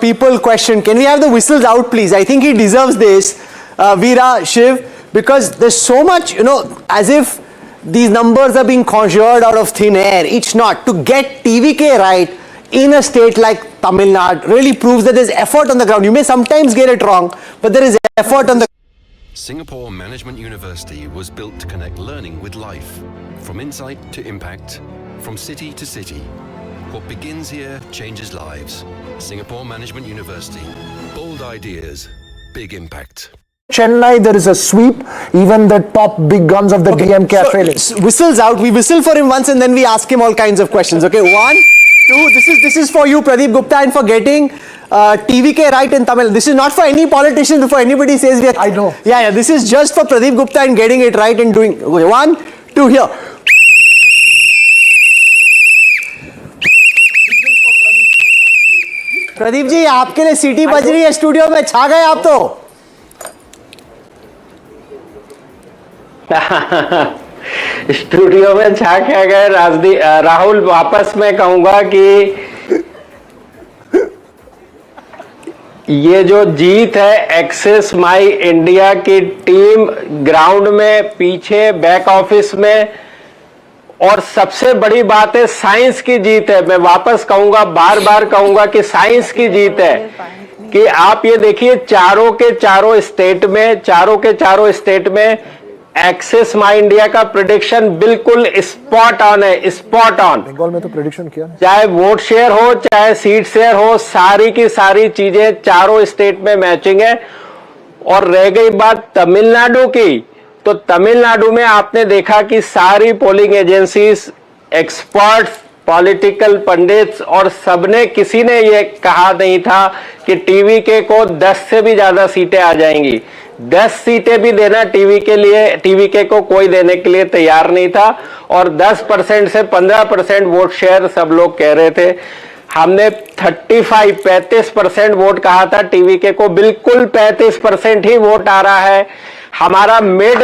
people question. Can we have the whistles out, please? I think he deserves this, Veera, Shiv, because there's so much, as if these numbers are being conjured out of thin air. It's not. To get TVK right in a state like Tamil Nadu really proves that there's effort on the ground. You may sometimes get it wrong, but there is effort on the Singapore Management University was built to connect learning with life, from insight to impact, from city to city. What begins here changes lives. Singapore Management University. Bold ideas, big impact. Chennai, there is a sweep. Even the top big guns of the DMK are failing. Whistles out. We whistle for him once and then we ask him all kinds of questions. Okay, 1, 2. This is for you, Pradeep Gupta, and for getting TVK right in Tamil. This is not for any politician before anybody says we are. I know. Yeah. This is just for Pradeep Gupta and getting it right and doing. Okay, 1, 2, here. Pradeep ji, आपके लिए सीटी बज रही है studio में, छा गए आप तो। स्टूडियो में छा क्या गए राहुल। वापस मैं कहूंगा कि ये जो जीत है एक्सेस माई इंडिया की टीम ग्राउंड में, पीछे बैक ऑफिस में, और सबसे बड़ी बात है साइंस की जीत है। मैं वापस कहूंगा, बार बार कहूंगा कि साइंस की जीत है। कि आप ये देखिए चारों के चारों स्टेट में एक्सेस माई इंडिया का प्रेडिक्शन बिल्कुल स्पॉट ऑन है, स्पॉट ऑन। बंगाल में तो प्रेडिक्शन किया, चाहे वोट शेयर हो चाहे सीट शेयर हो, सारी की सारी चीजें चारों स्टेट में मैचिंग है। और रह गई बात तमिलनाडु की, तो तमिलनाडु में आपने देखा कि सारी polling agencies, experts, political pandits और सबने, किसी ने ये कहा नहीं था कि टीवीके को 10 से भी ज्यादा सीटें आ जाएंगी। 10 सीटें भी देना टीवीके को कोई देने के लिए तैयार नहीं था। और 10% से 15% वोट शेयर सब लोग कह रहे थे। हमने 35% वोट कहा था टीवीके को, बिल्कुल 35% ही वोट आ रहा है। हमारा मिड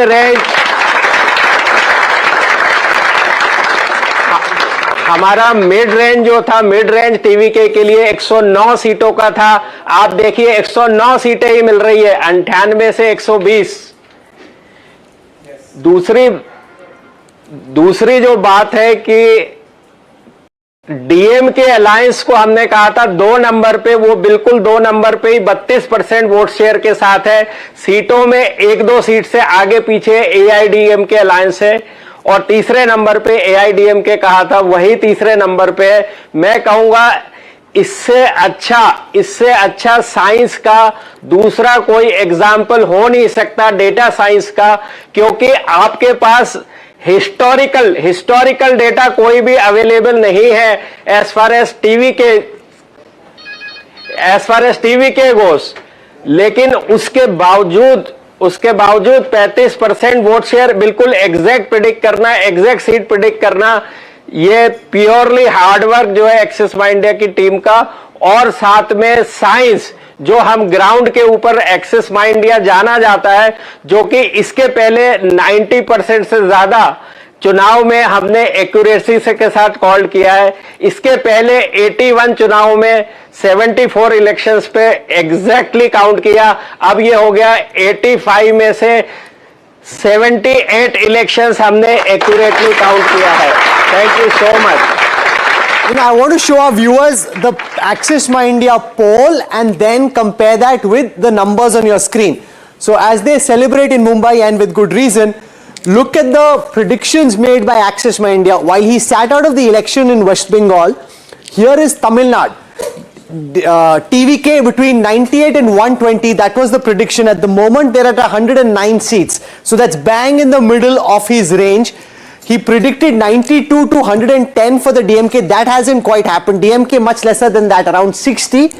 रेंज जो था, मिड रेंज टीवीके के लिए 109 सीटों का था। आप देखिए 109 सीटें ही मिल रही है, 98 से 120। दूसरी जो बात है कि डीएमके अलायंस को हमने कहा था 2 नंबर पे, वो बिल्कुल 2 नंबर पे ही 32% वोट शेयर के साथ है। सीटों में 1-2 सीट से आगे पीछे एआईडीएमके अलायंस है। और तीसरे नंबर पे एआईडीएमके कहा था, वही तीसरे नंबर पे है। मैं कहूंगा इससे अच्छा साइंस का दूसरा कोई एग्जाम्पल हो नहीं सकता, डेटा साइंस का, क्योंकि आपके पास हिस्टोरिकल डेटा कोई भी अवेलेबल नहीं है एज फार एज टीवीके गोस। लेकिन उसके बावजूद 35% वोट शेयर, बिल्कुल एग्जैक्ट प्रेडिक्ट करना, एग्जैक्ट सीट प्रेडिक्ट करना, ये प्योरली हार्डवर्क जो है एक्सेस माई इंडिया की टीम का। और साथ में साइंस, जो हम ग्राउंड के ऊपर एक्सेस माई इंडिया जाना जाता है, जो कि इसके पहले 90% से ज्यादा चुनाव में हमने एक्यूरेसी से के साथ कॉल किया है। इसके पहले 81 चुनाव में 74 इलेक्शंस पे एग्जैक्टली काउंट किया। अब ये हो गया 85 में से 78 इलेक्शंस हमने एक्यूरेटली काउंट किया है। Thank you so much. I want to show our viewers the Access My India poll and then compare that with the numbers on your screen. So as they celebrate in Mumbai, and with good reason, look at the predictions made by Access My India. While he sat out of the election in West Bengal, here is Tamil Nadu. TVK between 98 and 120, that was the prediction. At the moment, they're at 109 seats. So that's bang in the middle of his range. He predicted 92 to 110 for the DMK. That hasn't quite happened. DMK much lesser than that, around 60.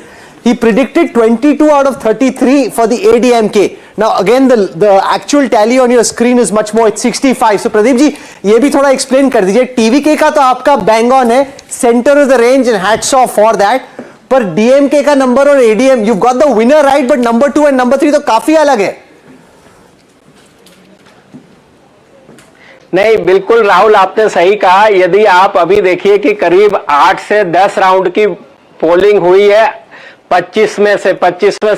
He predicted 22 out of 33 for the ADMK. Now again, the actual tally on your screen is much more. It's 65. So Pradeep ji, ये भी थोड़ा explain कर दीजिए. TVK का तो आपका bang on है, center of the range, and hats off for that. पर DMK का number और ADM, you've got the winner right, but number 2 and number 3 तो काफी अलग है. नहीं, बिल्कुल राहुल, आपने सही कहा। यदि आप अभी देखिए कि करीब 8 से 10 राउंड की पोलिंग हुई है, 25 में से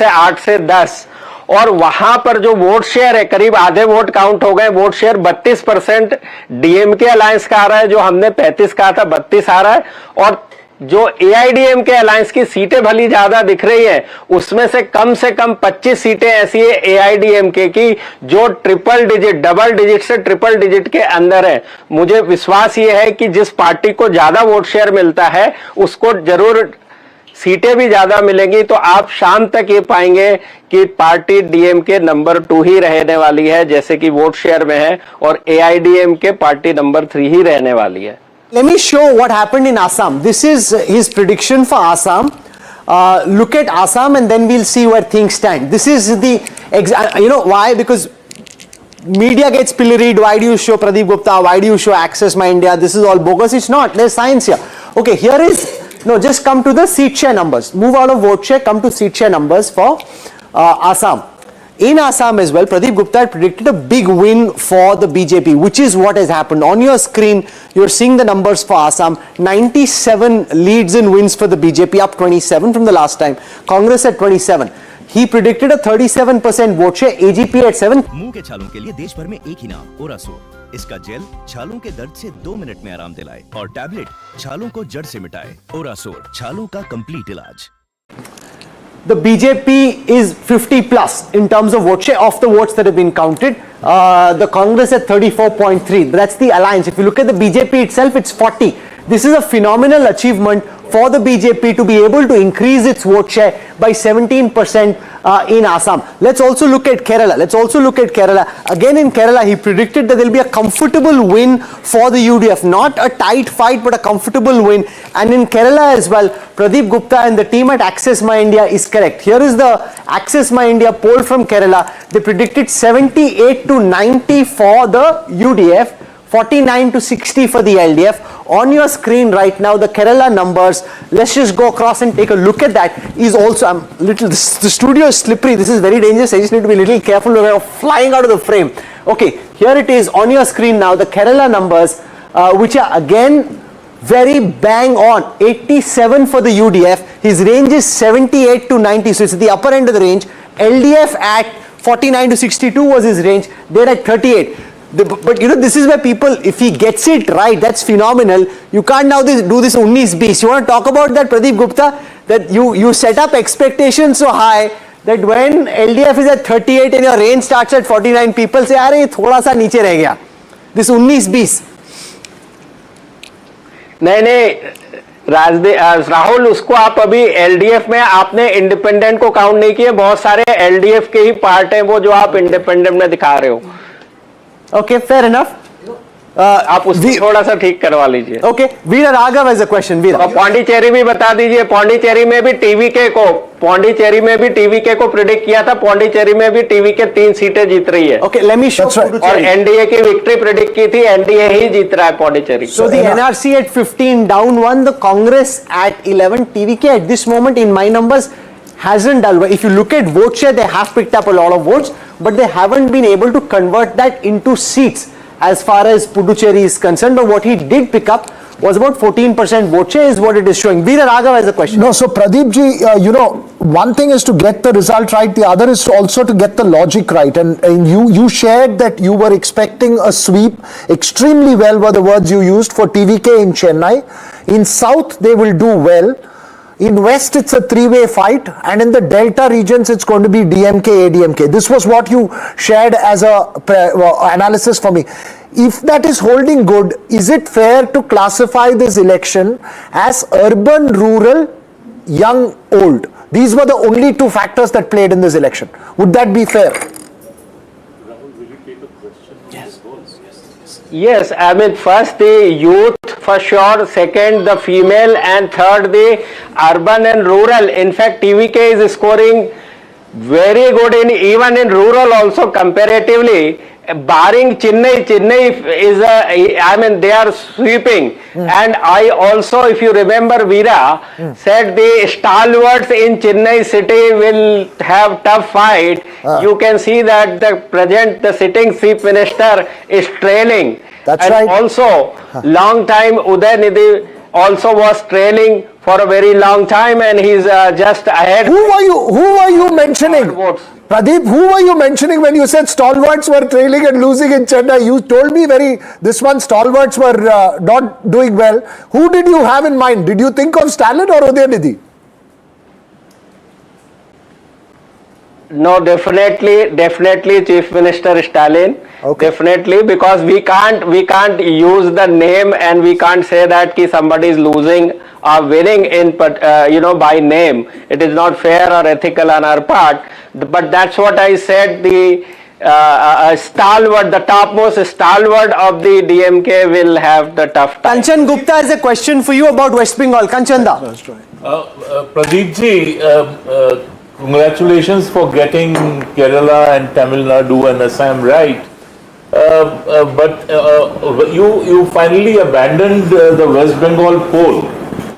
8 से 10, और वहां पर जो वोट शेयर है करीब आधे वोट काउंट हो गए। वोट शेयर 32% डीएमके अलायंस का आ रहा है, जो हमने 35 कहा था 32 आ रहा है। और जो एआईडीएमके अलायंस की सीटें भली ज्यादा दिख रही हैं, उसमें से कम 25 सीटें ऐसी है एआईडीएमके की जो डबल डिजिट से ट्रिपल डिजिट के अंदर है। मुझे विश्वास ये है कि जिस पार्टी को ज्यादा वोट शेयर मिलता है उसको जरूर सीटें भी ज्यादा मिलेंगी। तो आप शाम तक ये पाएंगे कि पार्टी डीएमके नंबर 2 ही रहने वाली है, जैसे कि वोट शेयर में है, और एआईडीएमके पार्टी नंबर 3 ही रहने वाली है। Let me show what happened in Assam. This is his prediction for Assam. Look at Assam and then we'll see where things stand. This is the you know why? Because media gets pilloried. Why do you show Pradeep Gupta? Why do you show Access My India? This is all bogus. It's not. There's science here. Okay, here is, no, just come to the seat share numbers. Move out of vote share, come to seat share numbers for Assam. In Assam as well, Pradeep Gupta had predicted a big win for the BJP, which is what has happened. On your screen, you're seeing the numbers for Assam. 97 leads and wins for the BJP, up 27 from the last time. Congress at 27. He predicted a 37% vote share, AGP at 7. मुंह के छालों के लिए देश भर में एक ही नाम, ओरासोर। इसका जेल छालों के दर्द से 2 मिनट में आराम दिलाए और टैबलेट छालों को जड़ से मिटाए। ओरासोर, छालों का कंप्लीट इलाज। The BJP is 50 plus in terms of vote share of the votes that have been counted. The Congress at 34.3. That's the alliance. If you look at the BJP itself, it's 40. This is a phenomenal achievement for the BJP to be able to increase its vote share by 17% in Assam. Let's also look at Kerala. Again in Kerala, he predicted that there will be a comfortable win for the UDF. Not a tight fight, but a comfortable win. And in Kerala as well, Pradeep Gupta and the team at Access My India is correct. Here is the Access My India poll from Kerala. They predicted 78 to 90 for the UDF. 49 to 60 for the LDF. On your screen right now, the Kerala numbers, let's just go across and take a look at that, is also, the studio is slippery, this is very dangerous, I just need to be a little careful, we're flying out of the frame. Okay, here it is on your screen now, the Kerala numbers, which are again very bang on. 87 for the UDF, his range is 78 to 90, so it's at the upper end of the range. LDF at 49 to 62 was his range, they're at 38. But you know, this is where people, if he gets it right, that's phenomenal. You can't now do this 19-20. You want to talk about that, Pradeep Gupta, that you set up expectations so high that when LDF is at 38 and your range starts at 49, people say, "Arey, thoda sa niche reh gaya." This 19-20. नहीं राहुल, उसको आप अभी LDF में आपने independent को count नहीं किए। बहुत सारे एलडीएफ के ही पार्ट हैं वो जो आप इंडिपेंडेंट में दिखा रहे हो। Okay, fair enough. आप उसको थोड़ा सा ठीक करवा लीजिए। Okay, Veera Raghav has a question. Veera. और पौंडीचेरी भी बता दीजिए। पौंडीचेरी में भी टीवीके को प्रिडिक्ट किया था। पौंडीचेरी में भी टीवीके 3 सीटें जीत रही है। Okay, let me show. और एनडीए की विक्ट्री प्रिडिक्ट की थी, एनडीए ही जीत रहा है Pondicherry. So the NRC at 15 down 1, the Congress at 11, TVK at this moment in my numbers hasn't done well. If you look at vote share, they have picked up a lot of votes, but they haven't been able to convert that into seats as far as Puducherry is concerned. But what he did pick up was about 14% vote share is what it is showing. Veera Raghav has a question. No, so Pradeep ji, you know, one thing is to get the result right, the other is also to get the logic right. And you shared that you were expecting a sweep. Extremely well were the words you used for TVK in Chennai. In South, they will do well. In West, it's a 3-way fight, and in the Delta regions, it's going to be DMK, ADMK. This was what you shared as a analysis for me. If that is holding good, is it fair to classify this election as urban, rural, young, old? These were the only 2 factors that played in this election. Would that be fair? Yes, I mean, first the youth for sure, second the female, and third the urban and rural. In fact, TVK is scoring very good in even in rural also comparatively. Barring Chennai is I mean, they are sweeping. And I also, if you remember, Veera said the stalwarts in Chennai city will have tough fight. You can see that the sitting chief minister is trailing. That's and right. Also, long time Uday Nidhi also was trailing for a very long time, and he's just ahead. Who were you mentioning? Votes. Pradeep, who were you mentioning when you said stalwarts were trailing and losing in Chennai? You told me this one stalwarts were not doing well. Who did you have in mind? Did you think of Stalin or Udayanidhi? No, definitely Chief Minister Stalin. Okay. Definitely, because we can't use the name, and we can't say that somebody is losing or winning in by name. It is not fair or ethical on our part. But that's what I said. The stalwart, the topmost stalwart of the DMK will have the tough time. Kanchan Gupta has a question for you about West Bengal. Kanchanda. Pradeep ji, congratulations for getting Kerala and Tamil Nadu and Assam right. But you finally abandoned the West Bengal poll.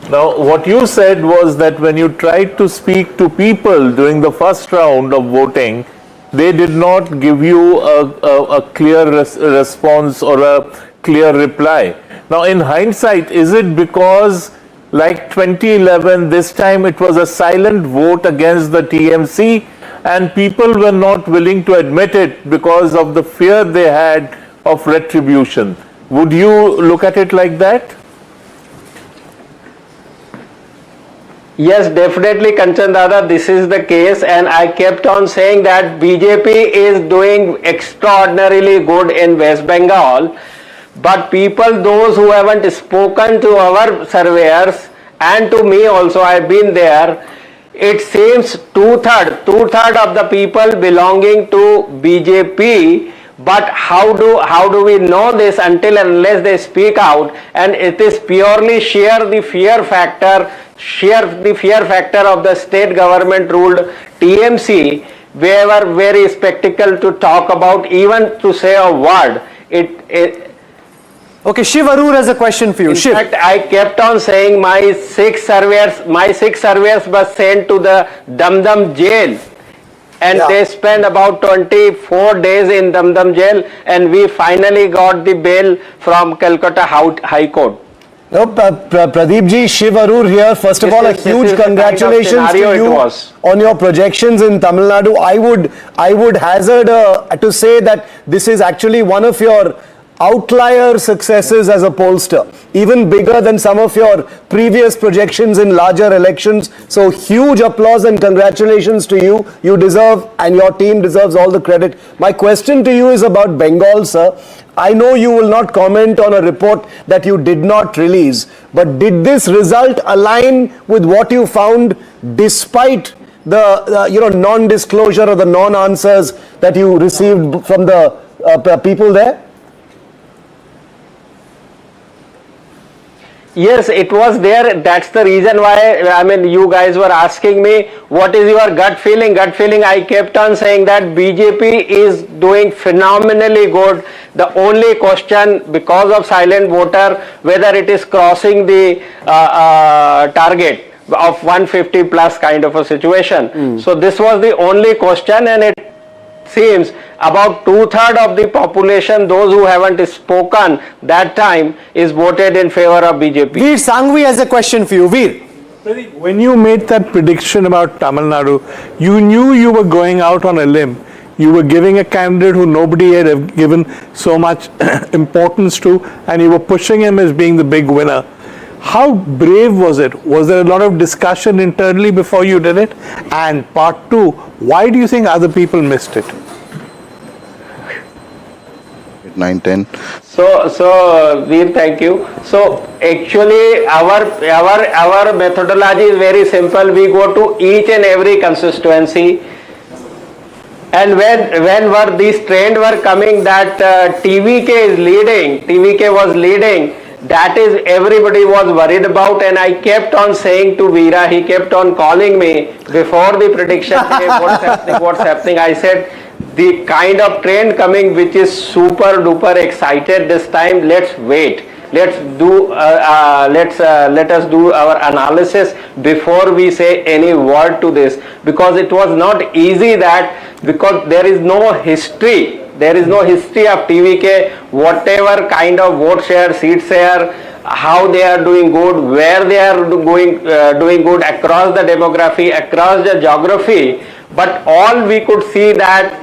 Now, what you said was that when you tried to speak to people during the first round of voting, they did not give you a clear response or a clear reply. Now, in hindsight, is it because, like 2011, this time it was a silent vote against the TMC and people were not willing to admit it because of the fear they had of retribution? Would you look at it like that? Yes, definitely, Kanchan Dada, this is the case, and I kept on saying that BJP is doing extraordinarily good in West Bengal, but people, those who haven't spoken to our surveyors and to me also, I've been there, it seems two-thirds of the people belonging to BJP. But how do we know this until and unless they speak out? And it is purely the fear factor of the state government ruled TMC. We were very skeptical to talk about, even to say a word. Okay, Shiv Arur has a question for you. In Shiv. fact, I kept on saying my six surveyors were sent to the Dum jail. And they spent about 24 days in Dum jail, and we finally got the bail from Calcutta High Court. No, Pradeep ji, Shiv Arur here. First of all, a huge congratulations to you on your projections in Tamil Nadu. I would hazard to say that this is actually one of your outlier successes as a pollster, even bigger than some of your previous projections in larger elections. So huge applause and congratulations to you. You deserve, and your team deserves, all the credit. My question to you is about Bengal, sir. I know you will not comment on a report that you did not release, but did this result align with what you found despite the non-disclosure or the non-answers that you received from the people there? Yes, it was there. That's the reason why, you guys were asking me, what is your gut feeling? Gut feeling, I kept on saying that BJP is doing phenomenally good. The only question, because of silent voter, whether it is crossing the target of 150 plus kind of a situation. So this was the only question, and it seems about two-thirds of the population, those who haven't spoken that time, is voted in favor of BJP. Veer Sangvi has a question for you. Veer. When you made that prediction about Tamil Nadu, you knew you were going out on a limb. You were giving a candidate who nobody had given so much importance to, and you were pushing him as being the big winner. How brave was it? Was there a lot of discussion internally before you did it? And part two, why do you think other people missed it? 9, 10. So Veer, thank you. So actually our methodology is very simple. We go to each and every constituency, and when were these trends were coming that TVK was leading, that is everybody was worried about, and I kept on saying to Veera, he kept on calling me before the prediction day, what's happening. I said, the kind of trend coming which is super duper excited this time, let's wait. Let us do our analysis before we say any word to this, because it was not easy, that because there is no history. There is no history of TVK, whatever kind of vote share, seat share, how they are doing good, where they are doing good across the demography, across the geography, but all we could see that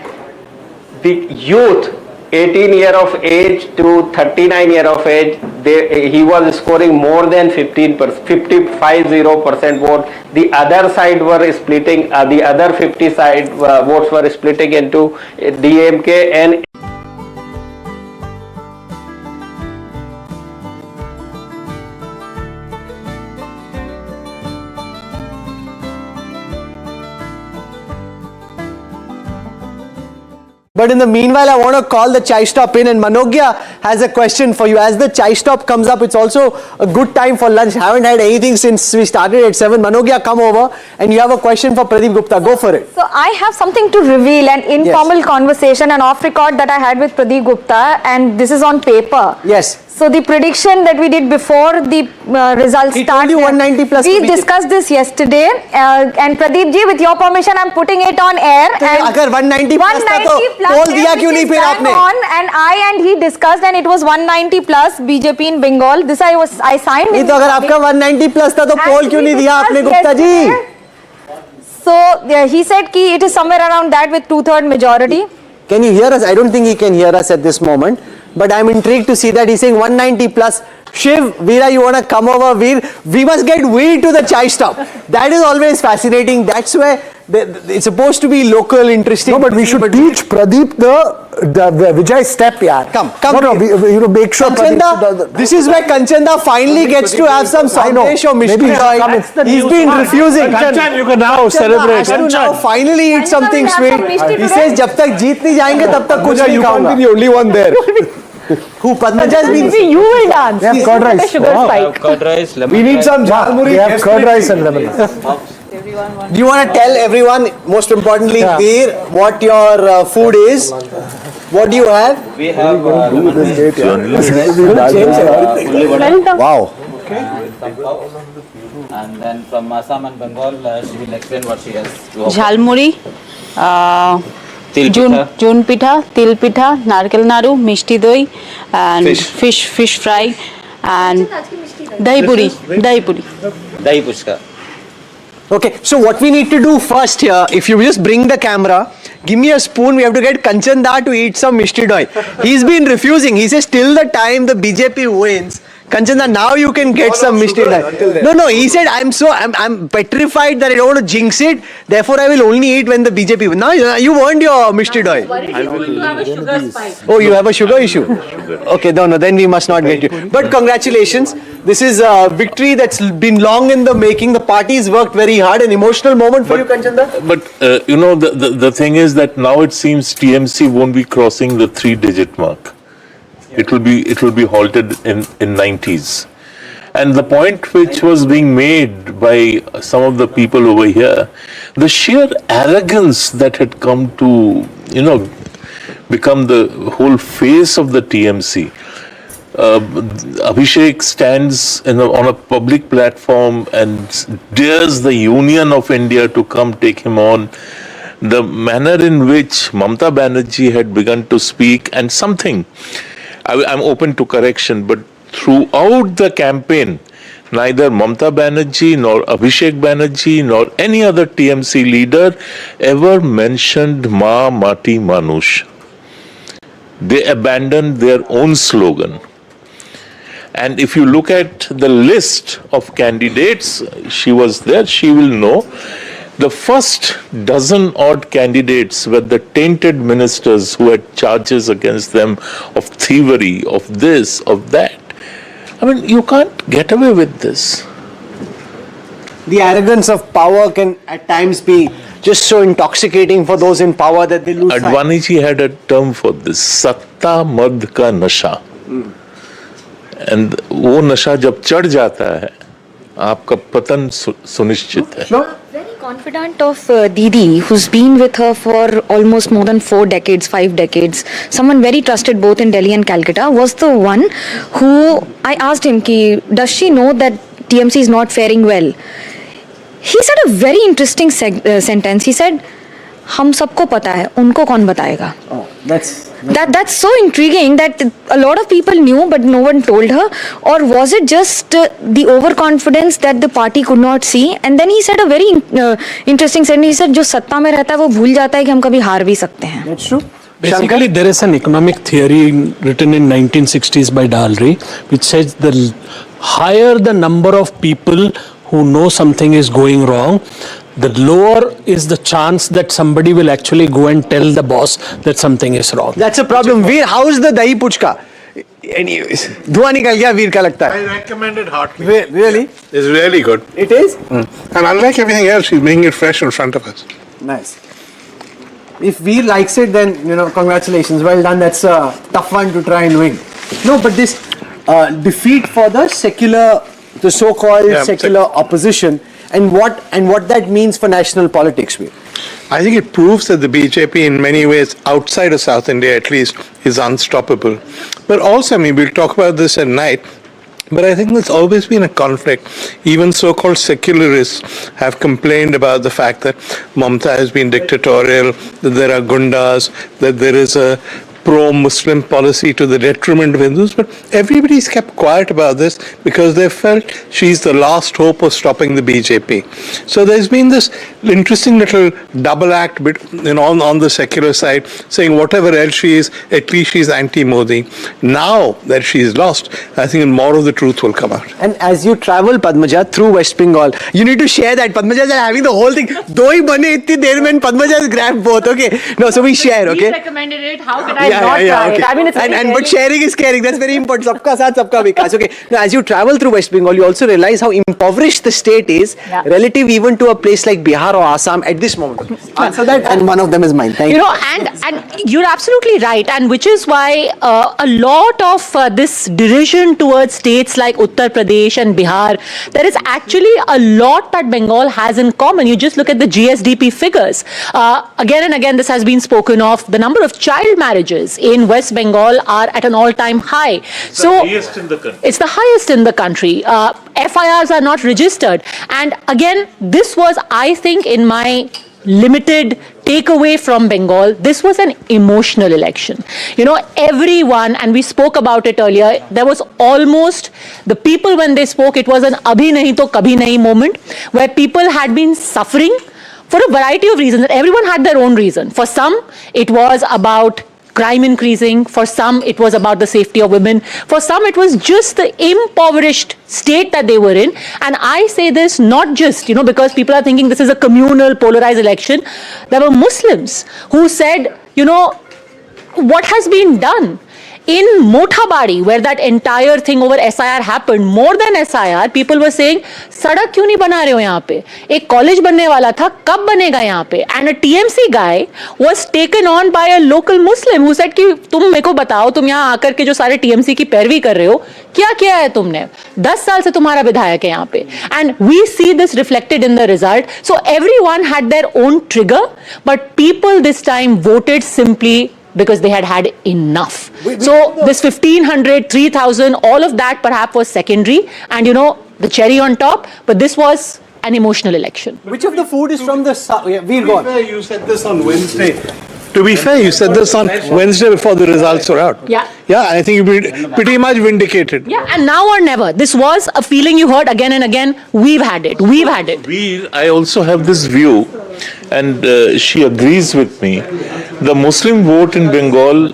the youth 18 year of age to 39 year of age, he was scoring more than 50% vote. The other side were splitting, the other 50 side votes were splitting into DMK and But in the meanwhile, I want to call the chai stop in, and Manogya has a question for you. As the chai stop comes up, it's also a good time for lunch. Haven't had anything since we started at 7. Manogya, come over, and you have a question for Pradeep Gupta. Go for it. So I have something to reveal, an informal conversation, an off record that I had with Pradeep Gupta, and this is on paper. Yes. So the prediction that we did before the results He start. told you 190 plus. We discussed this yesterday, and Pradeep ji, with your permission, I'm putting it on air. तो अगर 190 plus था तो पोल दिया क्यों नहीं फिर आपने? And I and he discussed, and it was 190 plus BJP in Bengal. This I signed. नहीं तो अगर आपका 190 plus था तो पोल क्यों नहीं दिया आपने Gupta ji? So he said कि it is somewhere around that with 2/3 majority. Can you hear us? I don't think he can hear us at this moment. But I'm intrigued to see that he's saying 190 plus. Shiv, Veera, you want to come over? Veer, we must get Veer to the chai stop. That is always fascinating. That's where it's supposed to be local, interesting. No, but we should teach Pradeep the Vijay step, yaar. Come. No, you know, make sure Kanchanda, this is where Kanchanda finally gets to have some sandesh or mystery. He's been refusing. Kanchan, you can now celebrate. Now finally eat something sweet. He says, जब तक जीत नहीं जाएंगे तब तक कुछ नहीं खाऊंगा. the only one there. Who Padmaja has been. Maybe you will dance. We have curd rice. Sugar spike. Curd rice, lemon We need some We jhalmuri. have curd rice and lemon. Do you want to tell everyone, most importantly, Veer, what your food is? What do you have? We have Wow. and then from Assam and Bengal, she will explain what she has to offer. Jhalmuri জুন পিঠা তিল পিঠা নারকেল নাড়ু মিষ্টি দই and fish fry and dahi puri Dahi puchka. Okay, so what we need to do first here, if you just bring the camera, give me a spoon, we have to get Kanchanda to eat some mishti doi. He's been refusing. He says till the time the BJP wins, Kanchanda, now you can get some mishti doi. No, he said I'm petrified that I don't want to jinx it, therefore I will only eat when the BJP wins. Now you earned your mishti doi. Oh, you have a sugar issue? Okay, no, then we must not get you. But congratulations. This is a victory that's been long in the making. The party's worked very hard. An emotional moment for you, Kanchanda? But you know, the thing is that now it seems TMC won't be crossing the 3-digit mark. It will be halted in 90s. And the point which was being made by some of the people over here, the sheer arrogance that had come to, you know, become the whole face of the TMC. Abhishek stands on a public platform and dares the Union of India to come take him on. The manner in which Mamata Banerjee had begun to speak, and something, I'm open to correction, but throughout the campaign, neither Mamata Banerjee nor Abhishek Banerjee nor any other TMC leader ever mentioned Ma Mati Manush. They abandoned their own slogan. And if you look at the list of candidates, she was there, she will know. The first dozen odd candidates were the tainted ministers who had charges against them of thievery, of this, of that. I mean, you can't get away with this. The arrogance of power can at times be just so intoxicating for those in power that they lose sight. Advani ji had a term for this, satta mad ka nasha. And वो नशा जब चढ़ जाता है, आपका पतन सुनिश्चित है. very confident of Didi, who's been with her for almost more than 4 decades, 5 decades, someone very trusted both in Delhi and Calcutta, was the one who I asked him ki, does she know that TMC is not faring well? He said a very interesting sentence. He said, हम सबको पता है, उनको कौन बताएगा? That's so intriguing that a lot of people knew but no one told her. Or was it just the overconfidence that the party could not see? And then he said a very interesting sentence. He said, जो सत्ता में रहता है वो भूल जाता है कि हम कभी हार भी सकते हैं. That's true. Basically, there is an economic theory written in 1960s by Dalry, which says the higher the number of people who know something is going wrong, the lower is the chance that somebody will actually go and tell the boss that something is wrong. That's a problem. Veer, how's the dahi puchka? Anyways, धुआं निकल गया वीर का लगता है. I recommend it heartily. Really? It's really good. It is? And unlike everything else, she's making it fresh in front of us. Nice. If Veer likes it, then, congratulations. Well done. That's a tough one to try and win. No, but this defeat for the so-called secular opposition, and what that means for national politics, Veer. I think it proves that the BJP, in many ways, outside of South India at least, is unstoppable. But also, we'll talk about this at night, but I think there's always been a conflict. Even so-called secularists have complained about the fact that Mamata has been dictatorial, that there are gundas, that there is a pro-Muslim policy to the detriment of Hindus, but everybody's kept quiet about this because they felt she's the last hope of stopping the BJP. So there's been this interesting little double act on the secular side, saying whatever else she is, at least she's anti-Modi. Now that she's lost, I think more of the truth will come out. And as you travel, Padmaja, through West Bengal, you need to share that. Padmaja is having the whole thing. Do hi bane itni der mein, Padmaja has grabbed both, okay? No, so we share, okay? He recommended it. How can I not try it? I mean, it's but sharing is caring. That's very important. Sabka saath, sabka vikas. Okay. Now, as you travel through West Bengal, you also realize how impoverished the state is, relative even to a place like Bihar or Assam at this moment. Answer that, and one of them is mine. Thank you. And you're absolutely right, and which is why a lot of this derision towards states like Uttar Pradesh and Bihar, there is actually a lot that Bengal has in common. You just look at the GSDP figures. Again and again, this has been spoken of. The number of child marriages in West Bengal are at an all-time high. It's the highest in the country. It's the highest in the country. FIRs are not registered. And again, this was, I think, in my limited takeaway from Bengal, this was an emotional election. Everyone, and we spoke about it earlier, there was almost, the people when they spoke, it was an abhi nahi to kabhi nahi moment, where people had been suffering for a variety of reasons, and everyone had their own reason. For some, it was about crime increasing. For some, it was about the safety of women. For some, it was just the impoverished state that they were in. And I say this not just, because people are thinking this is a communal, polarized election. There were Muslims who said, what has been done? In Mothabari, where that entire thing over SIR happened, more than SIR, people were saying, सड़क क्यों नहीं बना रहे हो यहाँ पे? एक college बनने वाला था, कब बनेगा यहाँ पे? And a TMC guy was taken on by a local Muslim who said कि तुम मेरे को बताओ, तुम यहाँ आकर के जो सारे TMC की पैरवी कर रहे हो, क्या किया है तुमने? 10 साल से तुम्हारा विधायक है यहाँ पे. And we see this reflected in the result. So everyone had their own trigger, but people this time voted simply because they had had enough. So this 1,500, 3,000, all of that perhaps was secondary, and the cherry on top, but this was an emotional election. Which of the food is from the south? Yeah, Veer, go on. You said this on Wednesday. To be fair, you said this on Wednesday before the results were out. Yeah. Yeah, I think you pretty much vindicated. Yeah, and now or never. This was a feeling you heard again and again. We've had it. We've had it. I also have this view, and she agrees with me. The Muslim vote in Bengal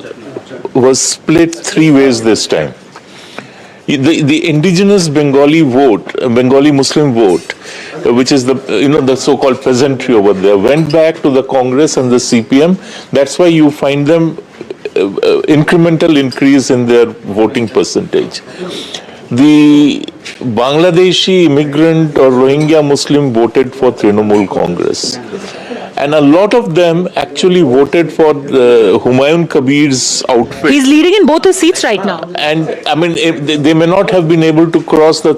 was split 3 ways this time. The indigenous Bengali vote, Bengali Muslim vote, which is the so-called peasantry over there, went back to the Congress and the CPM. That's why you find them incremental increase in their voting percentage. The Bangladeshi immigrant or Rohingya Muslim voted for Trinamool Congress. And a lot of them actually voted for Humayun Kabir's outfit. He's leading in both his seats right now. And I mean, they may not have been able to cross the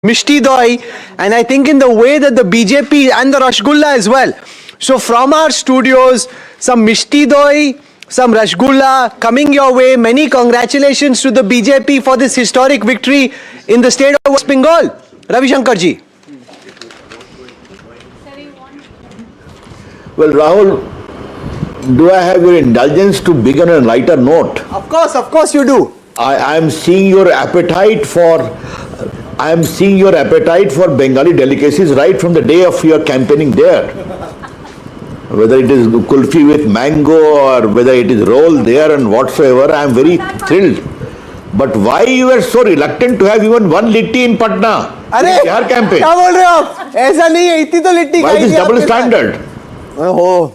Mishti Doi, and I think in the way that the BJP and the Rasgulla as well. So from our studios, some Mishti Doi some Rasgulla coming your way. Many congratulations to the BJP for this historic victory in the state of West Bengal. Ravi Shankar ji. Well, Rahul, do I have your indulgence to begin on a lighter note? Of course you do. I am seeing your appetite for Bengali delicacies right from the day of your campaigning there. Whether it is kulfi with mango or whether it is roll there and whatsoever, I am very thrilled. But why you were so reluctant to have even one litti in Patna? अरे Bihar campaign. क्या बोल रहे हो आप? ऐसा नहीं है, इतनी तो लिट्टी Why खाई this थी double आपके साथ। standard? Oh,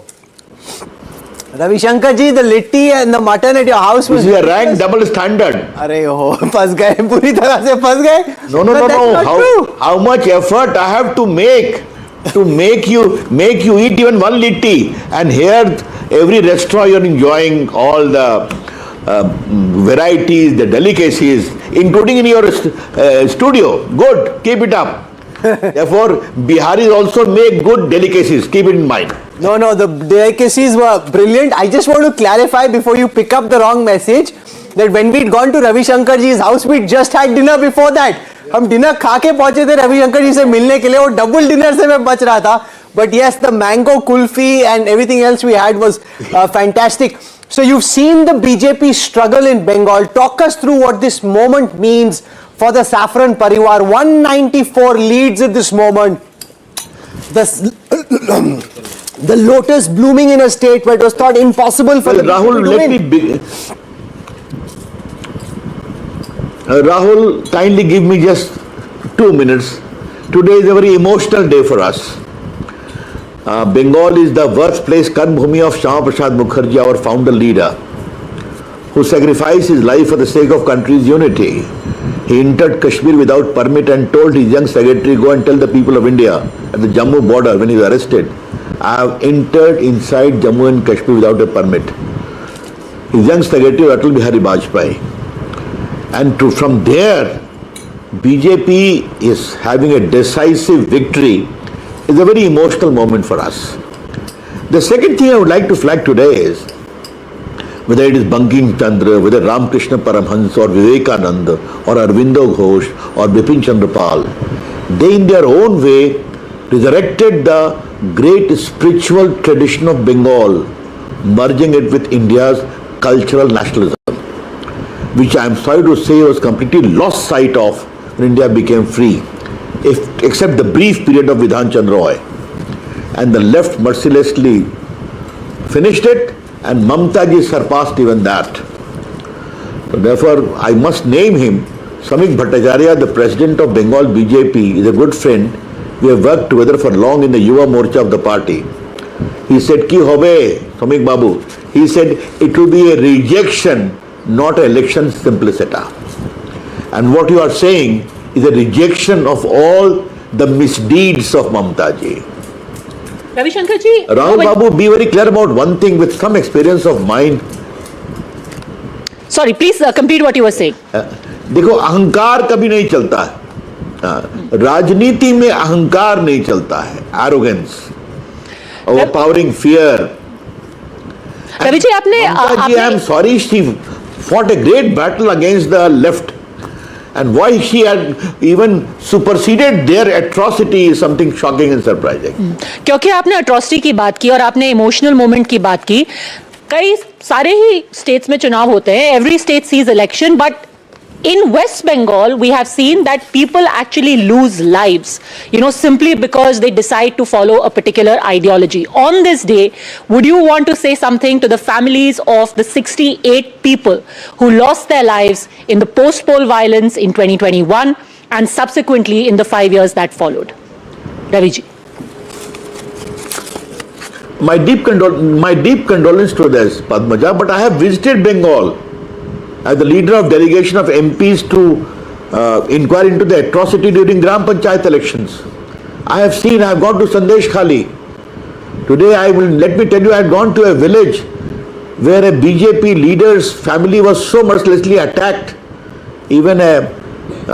Ravi Shankar ji, the litti and the mutton at your house was. This is a rank double standard. अरे हो, फंस गए, पूरी तरह से फंस गए। No. But that's not true. How much effort I have to make you eat even one litti, and here every restaurant you're enjoying all the varieties, the delicacies, including in your studio. Good, keep it up. Therefore, Biharis also make good delicacies. Keep it in mind. No, the delicacies were brilliant. I just want to clarify before you pick up the wrong message that when we'd gone to Ravi Shankar ji's house, we just had dinner before that. हम dinner खा के पहुंचे थे रवि शंकर जी से मिलने के लिए और डबल डिनर से मैं बच रहा था. But yes, the mango kulfi and everything else we had was fantastic. So you've seen the BJP struggle in Bengal. Talk us through what this moment means for the Saffron Parivar. 194 leads at this moment. The lotus blooming in a state where it was thought impossible for the Rahul, BJP to win. Rahul, kindly give me just 2 minutes. Today is a very emotional day for us. Bengal is the birthplace Karmbhumi of Shyama Prasad Mukherjee, our founder leader, who sacrificed his life for the sake of country's unity. He entered Kashmir without permit and told his young secretary, go and tell the people of India at the Jammu border when he was arrested, I have entered inside Jammu and Kashmir without a permit. His young secretary, Atal Bihari Vajpayee. And from there, BJP is having a decisive victory. Is a very emotional moment for us. The second thing I would like to flag today is whether it is Bankim Chandra, whether Ramakrishna Paramhans or Vivekananda or Arvindo Ghosh or Bipin Chandra Pal, they in their own way resurrected the great spiritual tradition of Bengal, merging it with India's cultural nationalism, which I am sorry to say was completely lost sight of when India became free, except the brief period of Vidhan Chandra Roy. And the left mercilessly finished it, and Mamtaji surpassed even that. So therefore, I must name him. Samik Bhattacharya, the president of Bengal BJP, is a good friend. We have worked together for long in the Yuva Morcha of the party. He said, Ki hobe, Samik Babu. He said, it will be a rejection, not an election simplicita. And what you are saying is a rejection of all the misdeeds of Mamtaji. Ravi Shankar ji, Rahul Babu, be very clear about one thing with some experience of mine. Sorry, please complete what you were saying. देखो अहंकार कभी नहीं चलता है. राजनीति में अहंकार नहीं चलता है. Arrogance, overpowering fear. Ravi ji, आपने I am sorry, she fought a great battle against the left. And why she had even superseded their atrocity is something shocking and surprising. क्योंकि आपने अट्रॉसिटी की बात की और आपने इमोशनल मोमेंट की बात की. कई सारे ही स्टेट्स में चुनाव होते हैं. Every state sees election, but in West Bengal, we have seen that people actually lose lives, simply because they decide to follow a particular ideology. On this day, would you want to say something to the families of the 68 people who lost their lives in the post-poll violence in 2021 and subsequently in the 5 years that followed? Raviji. My deep condolence to this, Padmaja, but I have visited Bengal as the leader of delegation of MPs to inquire into the atrocity during Gram Panchayat elections. I have gone to Sandesh Khali. Today let me tell you, I had gone to a village where a BJP leader's family was so mercilessly attacked. Even a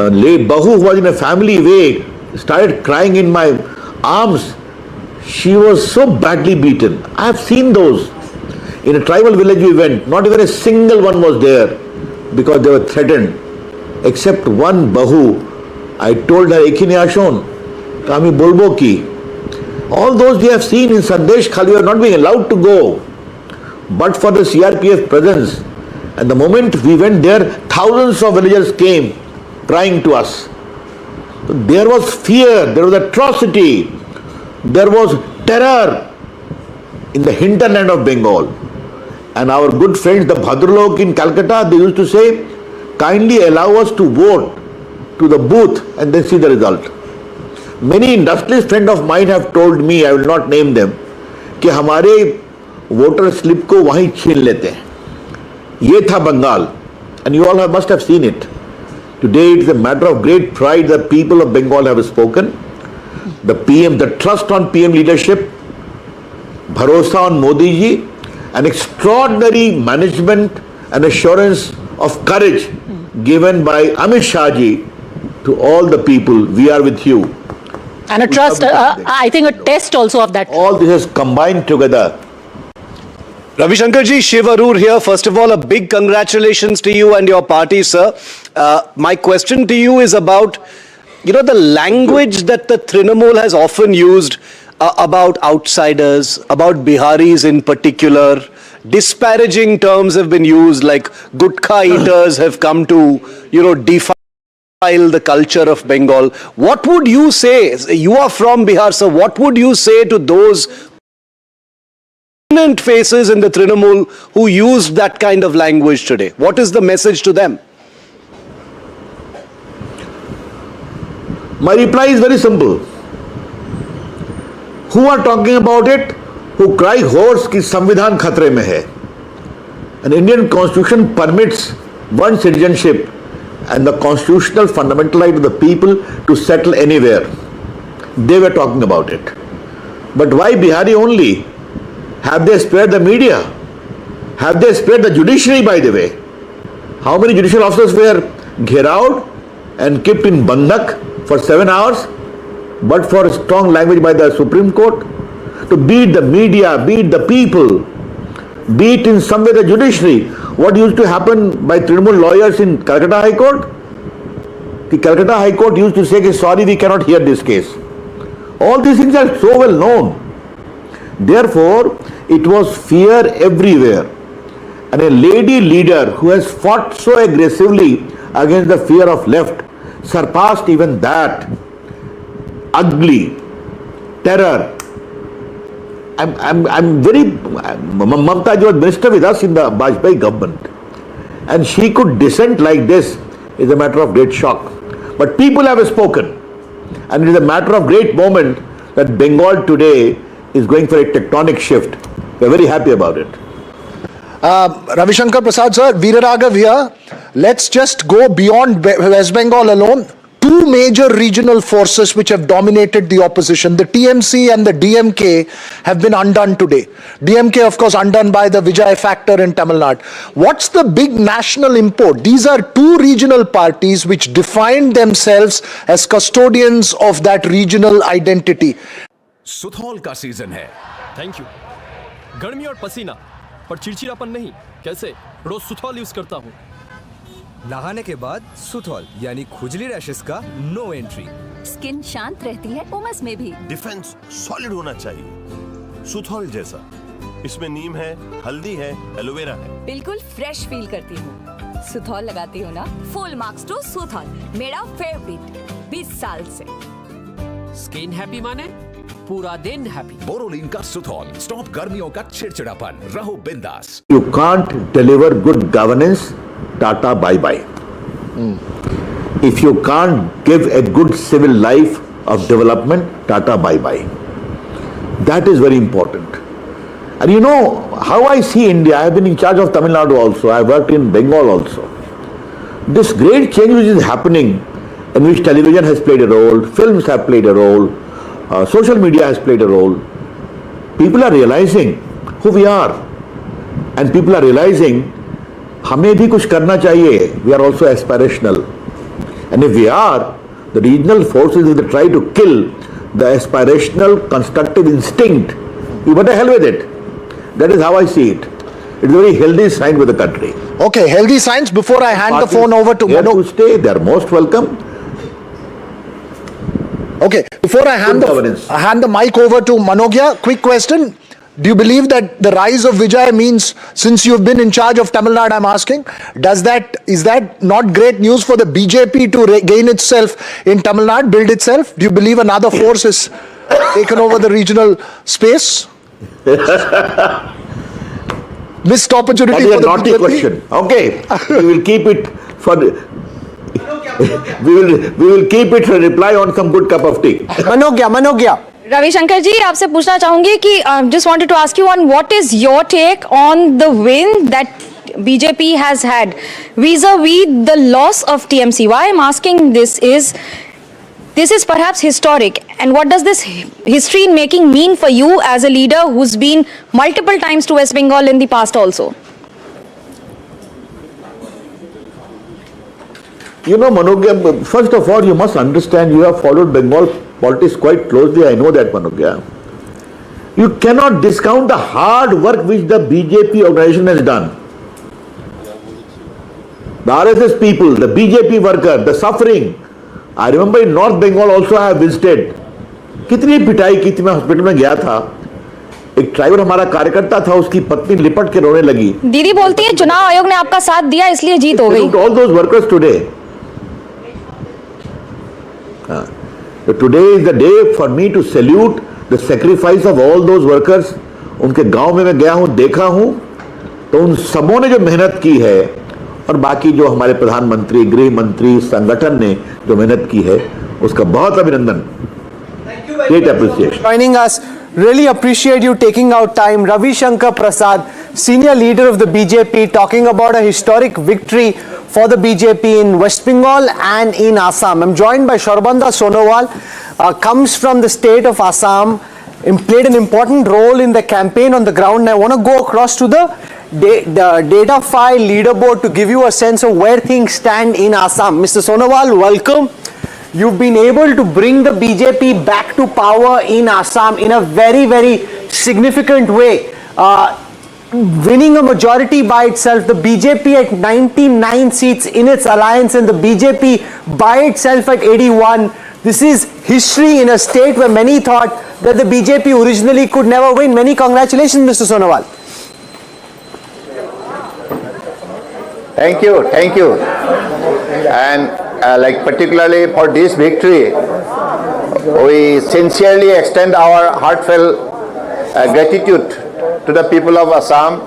late Bahu who was in a family way started crying in my arms. She was so badly beaten. I have seen those. In a tribal village we went, not even a single one was there because they were threatened. Except one Bahu, I told her, Ekhine Ashon, Kami Bolbo ki. All those we have seen in Sandesh Khali are not being allowed to go. But for the CRPF presence, and the moment we went there, thousands of villagers came crying to us. There was fear, there was atrocity, there was terror in the hinterland of Bengal. And our good friends, the Bhadralok in Calcutta, they used to say, kindly allow us to vote to the booth and then see the result. Many industrialist friends of mine have told me, I will not name them, कि हमारे voter slip को वहीं छीन लेते हैं. ये था Bengal, and you all must have seen it. Today it is a matter of great pride that people of Bengal have spoken. The PM, the trust on PM leadership, bharosa on Modi ji, an extraordinary management and assurance of courage given by Amit Shah ji to all the people. We are with you. And a trust, I think a test also of that. All this has combined together. Ravi Shankar ji, Shiv Arur here. First of all, a big congratulations to you and your party, sir. My question to you is about, the language that the Trinamool has often used about outsiders, about Biharis in particular. Disparaging terms have been used, like gutkha eaters have come to, defile the culture of Bengal. What would you say? You are from Bihar, sir. What would you say to those prominent faces in the Trinamool who used that kind of language today? What is the message to them? My reply is very simple. Who are talking about it? Who cry hoarse कि संविधान खतरे में है. An Indian constitution permits one citizenship and the constitutional fundamental right of the people to settle anywhere. They were talking about it. But why Bihari only? Have they spared the media? Have they spared the judiciary, by the way? How many judicial officers were gheraud and kept in bandak for 7 hours? But for strong language by the Supreme Court? To beat the media, beat the people, beat in some way the judiciary. What used to happen by Trinamool lawyers in Calcutta High Court? The Calcutta High Court used to say, sorry, we cannot hear this case. All these things are so well known. Therefore, it was fear everywhere. And a lady leader who has fought so aggressively against the fear of left surpassed even that. Ugly, terror. I'm very, Mamta ji was minister with us in the Vajpayee government. And she could dissent like this is a matter of great shock. But people have spoken. And it is a matter of great moment that Bengal today is going for a tectonic shift. We are very happy about it. Ravi Shankar Prasad sir, Veeraraghav here. Let's just go beyond West Bengal alone. Two major regional forces which have dominated the opposition, the TMC and the DMK, have been undone today. DMK, of course, undone by the Vijay factor in Tamil Nadu. What's the big national import? These are two regional parties which defined themselves as custodians of that regional identity. सुथौल का season है. Thank you. गर्मी और पसीना पर चिड़चिड़ापन नहीं. कैसे? रोज सुथौल use करता हूँ. नहाने के बाद सुथौल यानी खुजली रैशेस का नो एंट्री. स्किन शांत रहती है उमस में भी. डिफेंस सॉलिड होना चाहिए, सुथौल जैसा. इसमें नीम है, हल्दी है, एलोवेरा है. बिल्कुल फ्रेश फील करती हूँ. सुथौल लगाती हूँ ना. फुल मार्क्स टू सुथौल, मेरा फेवरेट 20 साल से. स्किन हैप्पी माने पूरा दिन हैप्पी. बोरोलिन का सुथौल स्टॉप गर्मियों का चिड़चिड़ापन. रहो बिंदास. You can't deliver good governance, Tata bye-bye. If you can't give a good civil life of development, Tata bye-bye. That is very important. And you know how I see India. I have been in charge of Tamil Nadu also. I have worked in Bengal also. This great change which is happening, in which television has played a role, films have played a role, social media has played a role. People are realizing who we are. And people are realizing हमें भी कुछ करना चाहिए. We are also aspirational. And if we are, the regional forces will try to kill the aspirational constructive instinct. You better hell with it. That is how I see it. It's a very healthy sign with the country. Okay, healthy signs. Before I hand the phone over to Here Manu. to stay, they are most welcome. Okay, before I hand the mic over to Manogya, quick question. Do you believe that the rise of Vijay means, since you've been in charge of Tamil Nadu, I'm asking, is that not great news for the BJP to regain itself in Tamil Nadu, build itself? Do you believe another force is taken over the regional space? Missed opportunity for the naughty BJP? question. Okay, we will keep it for we will keep it for reply on some good cup of tea. Manogya. Ravishankar जी आपसे पूछना चाहूंगी कि just wanted to ask you on what is your take on the win that BJP has had vis-a-vis the loss of TMC. Why I'm asking this is perhaps historic, and what does this history making mean for you as a leader who's been multiple times to West Bengal in the past also? You know, Manogya, first of all, you must understand, you have followed Bengal politics quite closely. I know that, Manogya. You cannot discount the hard work which the BJP organization has done. The RSS people, the BJP worker, the suffering. I remember in North Bengal also I have visited. कितनी पिटाई की थी, मैं hospital में गया था. एक driver हमारा कार्यकर्ता था, उसकी पत्नी लिपट के रोने लगी. दीदी बोलती है चुनाव आयोग ने आपका साथ दिया इसलिए जीत हो गई. All those workers today. Today is the day for me to salute the sacrifice of all those workers. उनके गांव में मैं गया हूं, देखा हूं, तो उन सबों ने जो मेहनत की है, और बाकी जो हमारे प्रधानमंत्री, गृह मंत्री, संगठन ने जो मेहनत की है, उसका बहुत अभिनंदन. Great appreciation. Joining us, really appreciate you taking out time. Ravi Shankar Prasad, senior leader of the BJP, talking about a historic victory for the BJP in West Bengal and in Assam. I'm joined by Sharbanda Sonowal, comes from the state of Assam, played an important role in the campaign on the ground. And I want to go across to the data file leaderboard to give you a sense of where things stand in Assam. Mr. Sonowal, welcome. You've been able to bring the BJP back to power in Assam in a very, very significant way. Winning a majority by itself, the BJP at 99 seats in its alliance and the BJP by itself at 81. This is history in a state where many thought that the BJP originally could never win. Many congratulations, Mr. Sonowal. Thank you. And like particularly for this victory, we sincerely extend our heartfelt gratitude to the people of Assam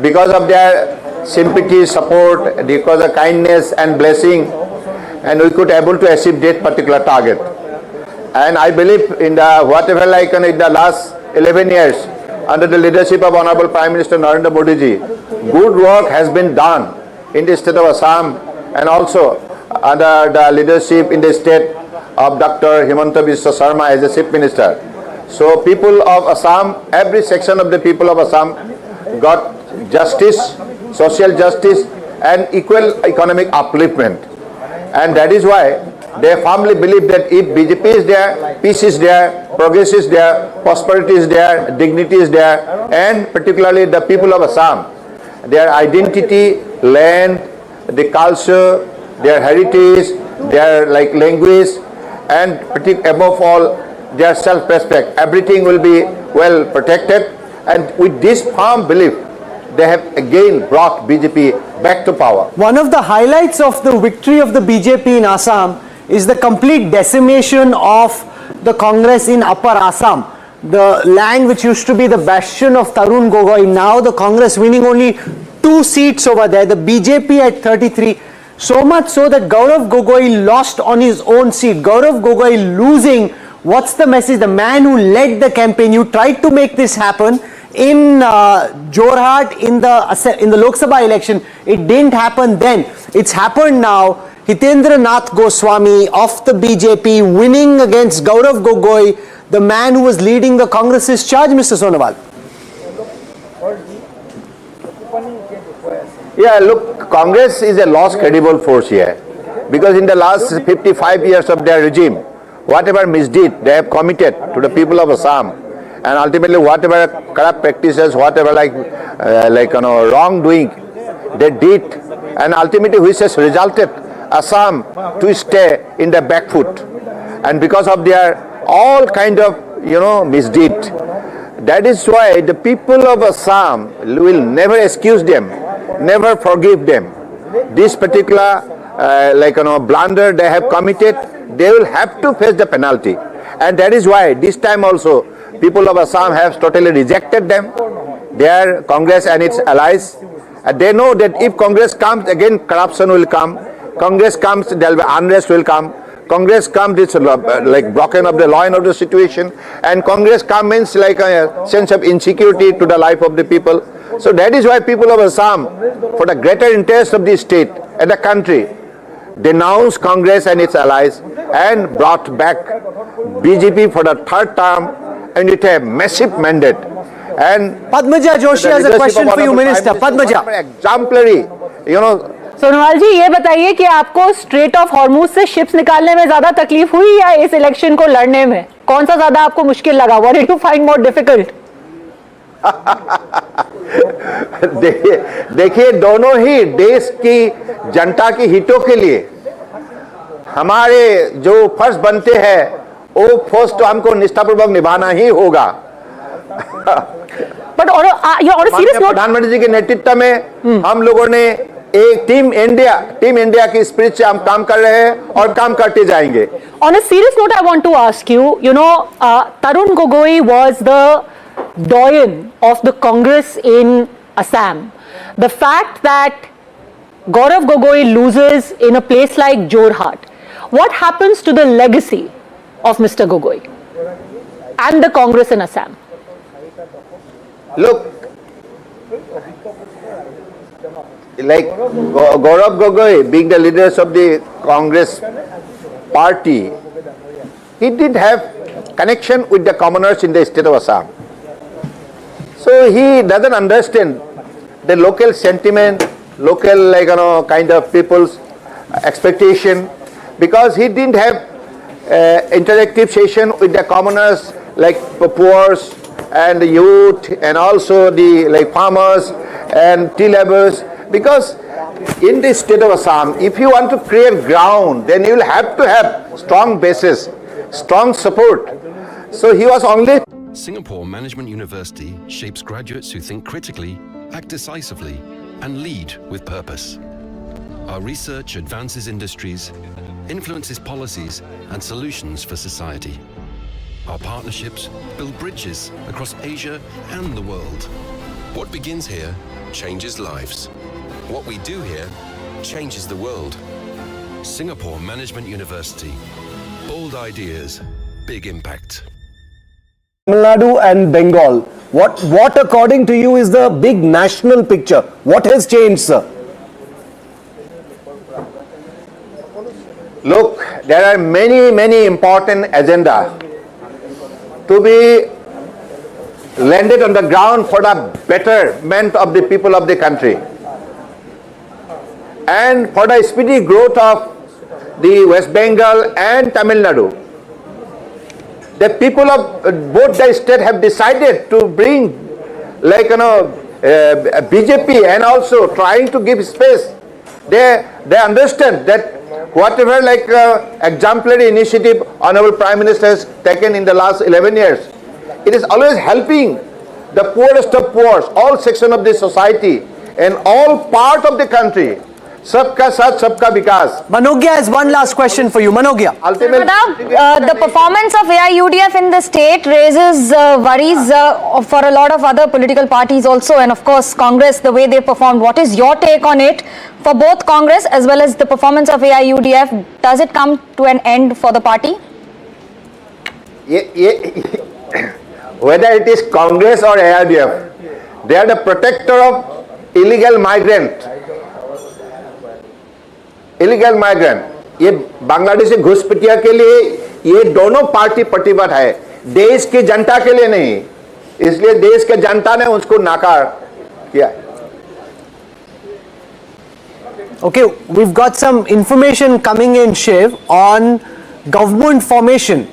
because of their sympathy, support, because of kindness and blessing, and we could able to achieve that particular target. And I believe in the whatever like in the last 11 years under the leadership of Honorable Prime Minister Narendra Modi ji, good work has been done in the state of Assam and also under the leadership in the state of Dr. Himanta Biswa Sarma as the Chief Minister. So people of Assam, every section of the people of Assam got justice, social justice and equal economic upliftment. And that is why they firmly believe that if BJP is there, peace is there, progress is there, prosperity is there, dignity is there, and particularly the people of Assam, their identity, land, the culture, their heritage, their like language, and above all, their self-respect. Everything will be well protected, and with this firm belief, they have again brought BJP back to power. One of the highlights of the victory of the BJP in Assam is the complete decimation of the Congress in Upper Assam. The land which used to be the bastion of Tarun Gogoi, now the Congress winning only 2 seats over there, the BJP at 33. So much so that Gaurav Gogoi lost on his own seat. Gaurav Gogoi losing, what's the message? The man who led the campaign, you tried to make this happen in Jorhat in the Lok Sabha election. It didn't happen then. It's happened now. Hitendra Nath Goswami of the BJP winning against Gaurav Gogoi, the man who was leading the Congress's charge, Mr. Sonowal. Yeah, look, Congress is a lost credible force here because in the last 55 years of their regime, whatever misdeed they have committed to the people of Assam, and ultimately whatever corrupt practices, whatever wrongdoing they did, and ultimately which has resulted Assam to stay in the back foot, and because of their all kind of misdeed. That is why the people of Assam will never excuse them, never forgive them. This particular blunder they have committed, they will have to face the penalty. And that is why this time also people of Assam have totally rejected them, their Congress and its allies. And they know that if Congress comes, again corruption will come. Congress comes, there will be unrest will come. Congress comes, it's broken of the law and order situation. And Congress comes means like a sense of insecurity to the life of the people. So that is why people of Assam, for the greater interest of the state and the country, denounced Congress and its allies and brought back BJP for the third term and with a massive mandate. And Padmaja Joshi has a question for you, Minister. Padmaja. Exemplary, Sonowal जी, ये बताइए कि आपको straight of Hormuz से ships निकालने में ज्यादा तकलीफ हुई या इस इलेक्शन को लड़ने में? कौन सा ज्यादा आपको मुश्किल लगा? What did you find more difficult? देखिए दोनों ही देश की जनता की हितों के लिए हमारे जो फर्ज बनते हैं वो फर्ज तो हमको निष्ठापूर्वक निभाना ही होगा। प्रधानमंत्री जी के नेतृत्व में हम लोगों ने एक टीम इंडिया की स्पिरिट से हम काम कर रहे हैं और काम करते जाएंगे। On a serious note, I want to ask you, Tarun Gogoi was the doyen of the Congress in Assam. The fact that Gaurav Gogoi loses in a place like Jorhat, what happens to the legacy of Mr. Gogoi and the Congress in Assam? Look, like Gaurav Gogoi being the leaders of the Congress party, he did have connection with the commoners in the state of Assam. So he doesn't understand the local sentiment, local kind of people's expectation, because he didn't have interactive session with the commoners like poor and the youth and also the farmers and tea laborers. Because in the state of Assam, if you want to create ground, then you will have to have strong basis, strong support. So he was only... Singapore Management University shapes graduates who think critically, act decisively, and lead with purpose. Our research advances industries, influences policies and solutions for society. Our partnerships build bridges across Asia and the world. What begins here changes lives. What we do here changes the world. Singapore Management University. Bold ideas, big impact. Tamil Nadu and Bengal. What according to you is the big national picture? What has changed, sir? Look, there are many important agenda to be landed on the ground for the betterment of the people of the country and for the speedy growth of the West Bengal and Tamil Nadu. The people of both the states have decided to bring BJP and also trying to give space. They understand that whatever exemplary initiative Honorable Prime Minister has taken in the last 11 years, it is always helping the poorest of poor, all sections of the society and all part of the country. Sabka Saath, Sabka Vikas. Manogya has one last question for you. Manogya. The performance of AIUDF in the state raises worries for a lot of other political parties also, and of course Congress, the way they performed. What is your take on it for both Congress as well as the performance of AIUDF? Does it come to an end for the party? Whether it is Congress or AIUDF, they are the protector of illegal migrant. Illegal migrant, ये बांग्लादेशी घुसपैठिया के लिए ये दोनों party प्रतिबद्ध है, देश की जनता के लिए नहीं, इसलिए देश के जनता ने उसको नाकार किया। Okay, we've got some information coming in, Shiv, on government formation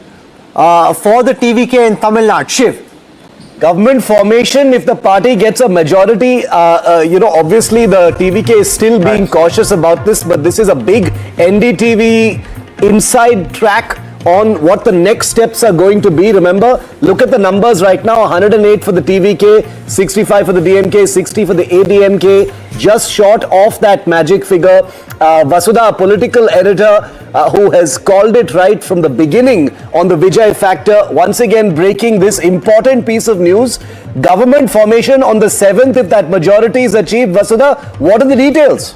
for the TVK in Tamil Nadu. Shiv. Government formation, if the party gets a majority, obviously the TVK is still being cautious about this, but this is a big NDTV inside track on what the next steps are going to be. Remember, look at the numbers right now, 108 for the TVK, 65 for the DMK, 60 for the ADMK, just short of that magic figure. Vasudha, a political editor who has called it right from the beginning on the Vijay factor, once again breaking this important piece of news. Government formation on the 7th, if that majority is achieved. Vasudha, what are the details?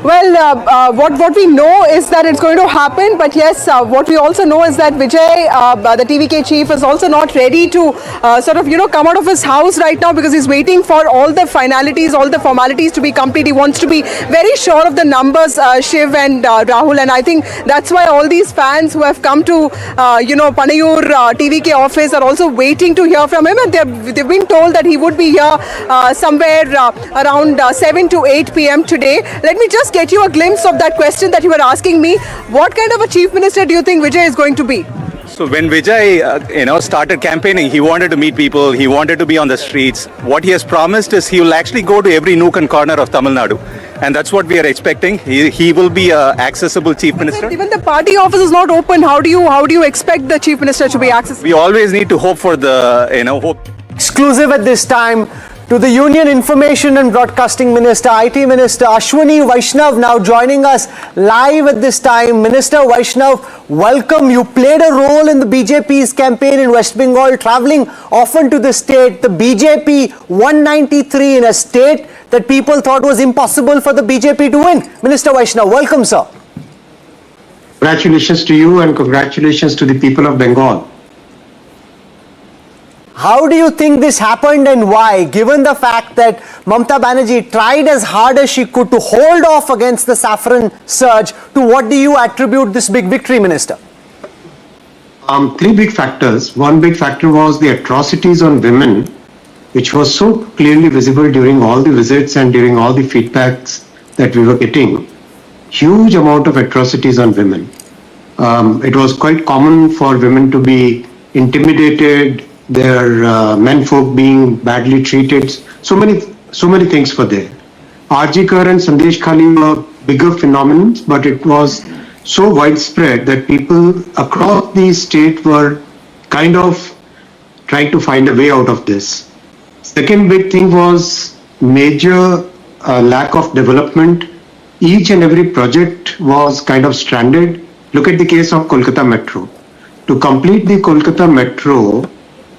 Well, what we know is that it's going to happen, but yes, what we also know is that Vijay, the TVK chief, is also not ready to come out of his house right now, because he's waiting for all the finalities, all the formalities to be complete. He wants to be very sure of the numbers, Shiv and Rahul, and I think that's why all these fans who have come to, Panayur TVK office are also waiting to hear from him, and they've been told that he would be here somewhere around 7 to 8 p.m. today. Let me just get you a glimpse of that question that you were asking me. What kind of a chief minister do you think Vijay is going to be? So when Vijay, started campaigning, he wanted to meet people, he wanted to be on the streets. What he has promised is he will actually go to every nook and corner of Tamil Nadu. And that's what we are expecting. He will be an accessible chief minister. Even the party office is not open. How do you expect the chief minister to be accessible? We always need to hope for the, hope. Exclusive at this time to the Union Information and Broadcasting Minister, IT Minister Ashwini Vaishnav, now joining us live at this time. Minister Vaishnav, welcome. You played a role in the BJP's campaign in West Bengal, travelling often to the state. The BJP 193 in a state that people thought was impossible for the BJP to win. Minister Vaishnav, welcome, sir. Congratulations to you and congratulations to the people of Bengal. How do you think this happened and why, given the fact that Mamata Banerjee tried as hard as she could to hold off against the saffron surge? To what do you attribute this big victory, Minister? Three big factors. One big factor was the atrocities on women, which was so clearly visible during all the visits and during all the feedbacks that we were getting. Huge amount of atrocities on women. It was quite common for women to be intimidated, their menfolk being badly treated. So many things were there. RG Kar and Sandesh Khali were bigger phenomena, but it was so widespread that people across the state were kind of trying to find a way out of this. Second big thing was major lack of development. Each and every project was kind of stranded. Look at the case of Kolkata Metro. To complete the Kolkata Metro,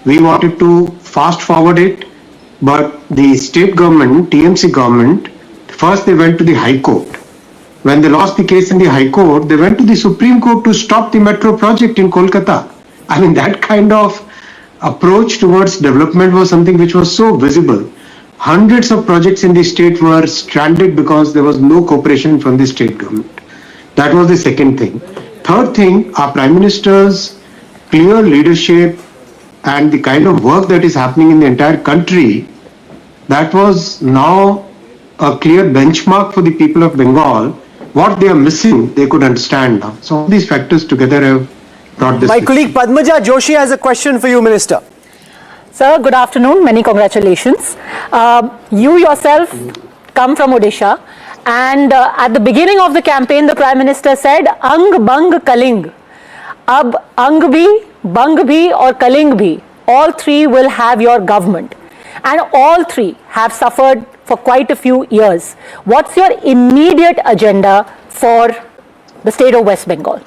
we wanted to fast forward it, but the state government, TMC government, first they went to the High Court. When they lost the case in the High Court, they went to the Supreme Court to stop the metro project in Kolkata. I mean, that kind of approach towards development was something which was so visible. Hundreds of projects in the state were stranded because there was no cooperation from the state government. That was the second thing. Third thing, our Prime Minister's clear leadership and the kind of work that is happening in the entire country, that was now a clear benchmark for the people of Bengal. What they are missing, they could understand now. So all these factors together have brought this. My colleague Padmaja Joshi has a question for you, Minister. Sir, good afternoon. Many congratulations. You yourself come from Odisha, and at the beginning of the campaign, the Prime Minister said, "Ang Bang Kaling." Ab Ang bhi, Bang bhi or Kaling bhi, all three will have your government. And all three have suffered for quite a few years. What's your immediate agenda for the state of West Bengal?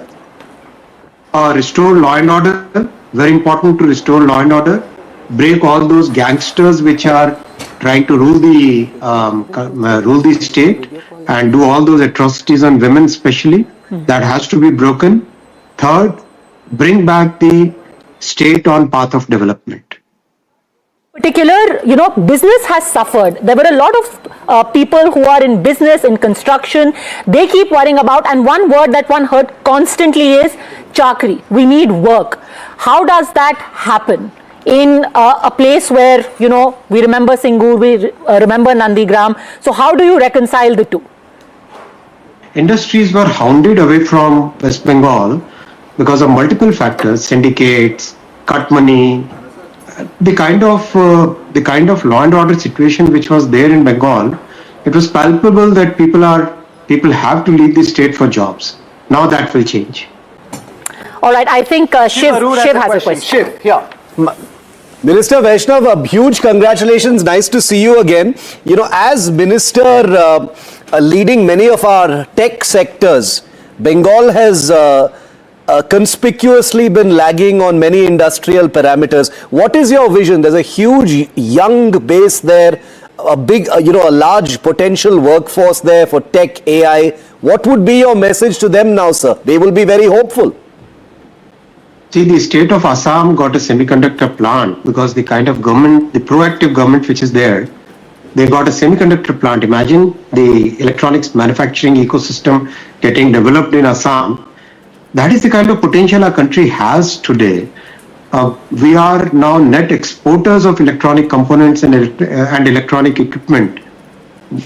Restore law and order. Very important to restore law and order. Break all those gangsters which are trying to rule the state and do all those atrocities on women especially. That has to be broken. Third, bring back the state on path of development. Particular, business has suffered. There were a lot of people who are in business, in construction. They keep worrying about, and one word that one heard constantly is chakri. We need work. How does that happen in a place where, we remember Singur, we remember Nandigram. So how do you reconcile the two? Industries were hounded away from West Bengal. because of multiple factors, syndicates, cut money, the kind of law and order situation which was there in Bengal. It was palpable that people have to leave the state for jobs. Now that will change. All right, I think Shiv has a question. Shiv, yeah. Minister Vaishnav, a huge congratulations. Nice to see you again. You know, as minister leading many of our tech sectors, Bengal has conspicuously been lagging on many industrial parameters. What is your vision? There's a huge young base there, a big, a large potential workforce there for tech, AI. What would be your message to them now, sir? They will be very hopeful. See, the state of Assam got a semiconductor plant because the kind of government, the proactive government which is there, they got a semiconductor plant. Imagine the electronics manufacturing ecosystem getting developed in Assam. That is the kind of potential our country has today. We are now net exporters of electronic components and electronic equipment.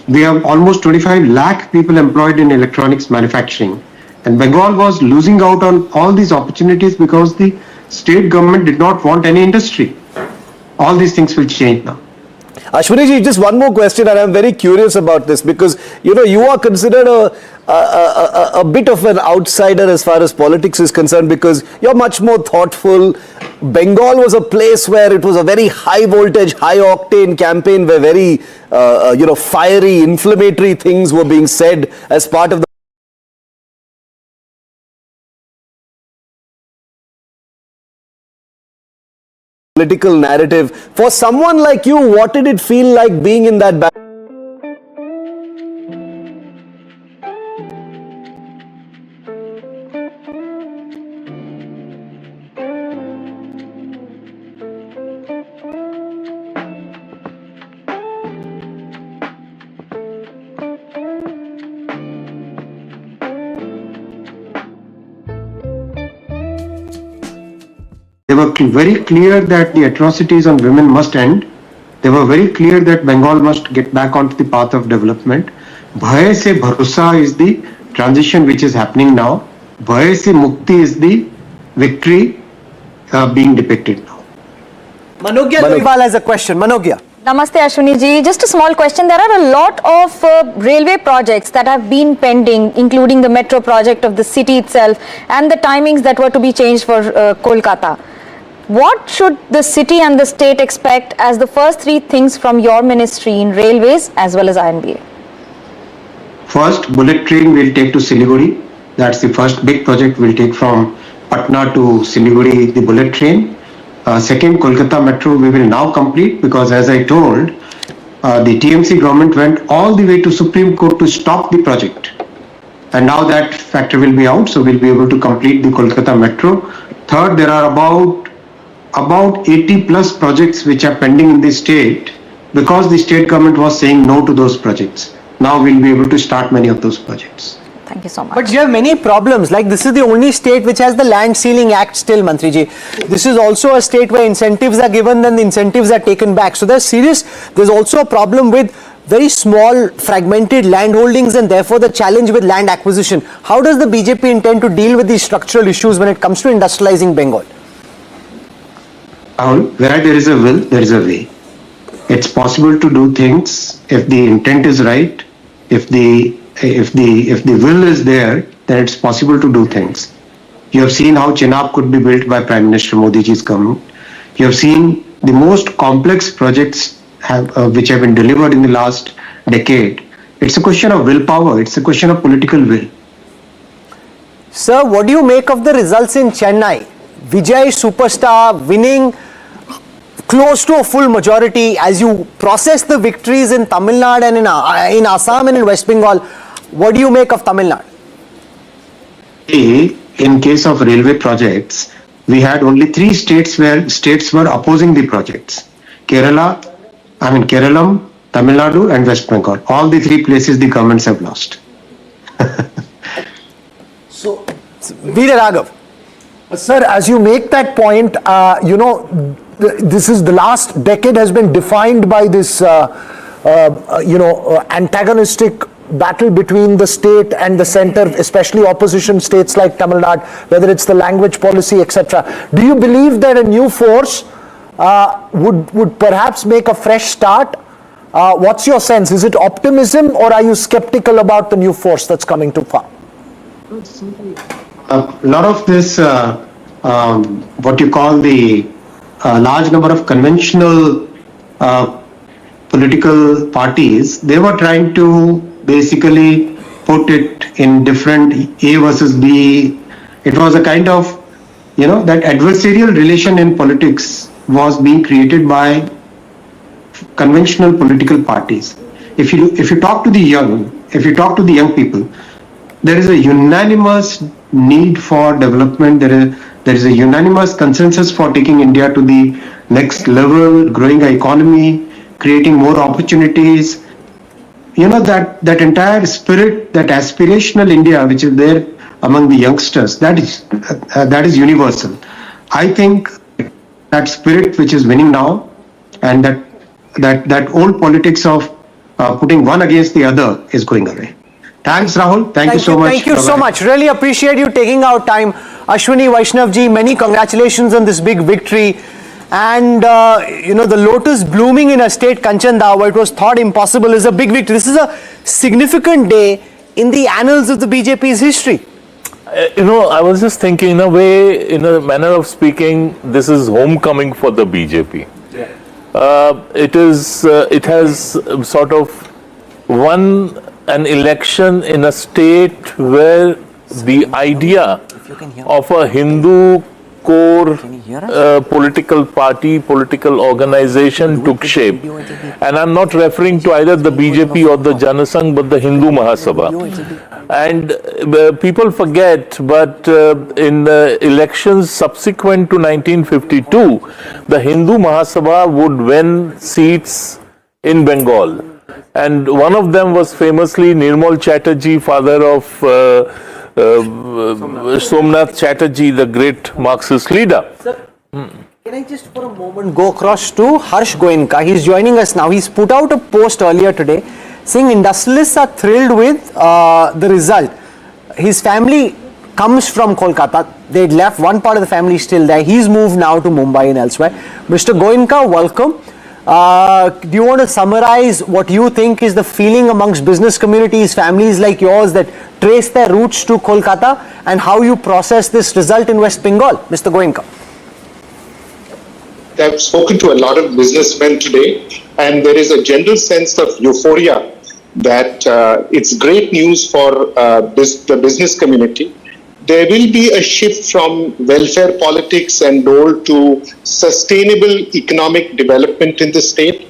We have almost 25 lakh people employed in electronics manufacturing. And Bengal was losing out on all these opportunities because the state government did not want any industry. All these things will change now. Ashwini ji, just one more question, and I'm very curious about this because, you are considered a bit of an outsider as far as politics is concerned because you're much more thoughtful. Bengal was a place where it was a very high voltage, high octane campaign where very, fiery, inflammatory things were being said as part of the political narrative. For someone like you, what did it feel like being in that battle? They were very clear that the atrocities on women must end. They were very clear that Bengal must get back onto the path of development. Bhay se bharosa is the transition which is happening now. Bhay se mukti is the victory being depicted now. Manogya Doriwal has a question. Manogya. Namaste Ashwini ji. Just a small question. There are a lot of railway projects that have been pending, including the metro project of the city itself and the timings that were to be changed for Kolkata. What should the city and the state expect as the first three things from your ministry in railways as well as INBA? First, bullet train will take to Siliguri. That's the first big project we'll take from Patna to Siliguri, the bullet train. Second, Kolkata metro we will now complete because as I told, the TMC government went all the way to Supreme Court to stop the project. And now that factor will be out, so we'll be able to complete the Kolkata metro. Third, there are about 80 plus projects which are pending in the state because the state government was saying no to those projects. Now we'll be able to start many of those projects. Thank you so much. But you have many problems. Like this is the only state which has the land ceiling act still, Mantriji. This is also a state where incentives are given, then the incentives are taken back. So there's also a problem with very small fragmented land holdings and therefore the challenge with land acquisition. How does the BJP intend to deal with these structural issues when it comes to industrializing Bengal? Where there is a will, there is a way. It's possible to do things if the intent is right, if the will is there, then it's possible to do things. You have seen how Chenab could be built by Prime Minister Modi ji's government. You have seen the most complex projects which have been delivered in the last decade. It's a question of willpower. It's a question of political will. Sir, what do you make of the results in Chennai? Vijay superstar winning close to a full majority. As you process the victories in Tamil Nadu and in Assam and in West Bengal, what do you make of Tamil Nadu? In case of railway projects, we had only 3 states where states were opposing the projects. Kerala, Kerala, Tamil Nadu and West Bengal. All the 3 places the governments have lost. So, Veera Raghav. Sir, as you make that point, this is the last decade has been defined by this, antagonistic battle between the state and the center, especially opposition states like Tamil Nadu, whether it's the language policy, etc. Do you believe that a new force would perhaps make a fresh start? What's your sense? Is it optimism, or are you skeptical about the new force that's coming to power? A lot of this, what you call the large number of conventional political parties, they were trying to basically put it in different A versus B. It was a kind of, that adversarial relation in politics was being created by conventional political parties. If you talk to the young people, there is a unanimous need for development. There is a unanimous consensus for taking India to the next level, growing our economy, creating more opportunities. That entire spirit, that aspirational India which is there among the youngsters, that is universal. I think that spirit which is winning now, and that old politics of putting one against the other is going away. Thanks, Rahul. Thank you so much. Thank you so much. Really appreciate you taking out time. Ashwini, Vaishnav ji, many congratulations on this big victory. And, the lotus blooming in a state, Kanchandava, where it was thought impossible, is a big victory. This is a significant day in the annals of the BJP's history. I was just thinking, in a way, in a manner of speaking, this is homecoming for the BJP. It has sort of won an election in a state where the idea of a Hindu core political party, political organization took shape. And I'm not referring to either the BJP or the Janasangh, but the Hindu Mahasabha. And people forget, but in the elections subsequent to 1952, the Hindu Mahasabha would win seats in Bengal. And one of them was famously Nirmal Chatterjee, father of Somnath Chatterjee, the great Marxist leader. Sir, can I just for a moment go across to Harsh Goenka? He's joining us now. He's put out a post earlier today saying industrialists are thrilled with the result. His family comes from Kolkata. They'd left, one part of the family is still there. He's moved now to Mumbai and elsewhere. Mr. Goenka, welcome. Do you want to summarize what you think is the feeling amongst business communities, families like yours that trace their roots to Kolkata, and how you process this result in West Bengal? Mr. Goenka. I've spoken to a lot of businessmen today, and there is a general sense of euphoria that it's great news for the business community. There will be a shift from welfare politics and dole to sustainable economic development in the state.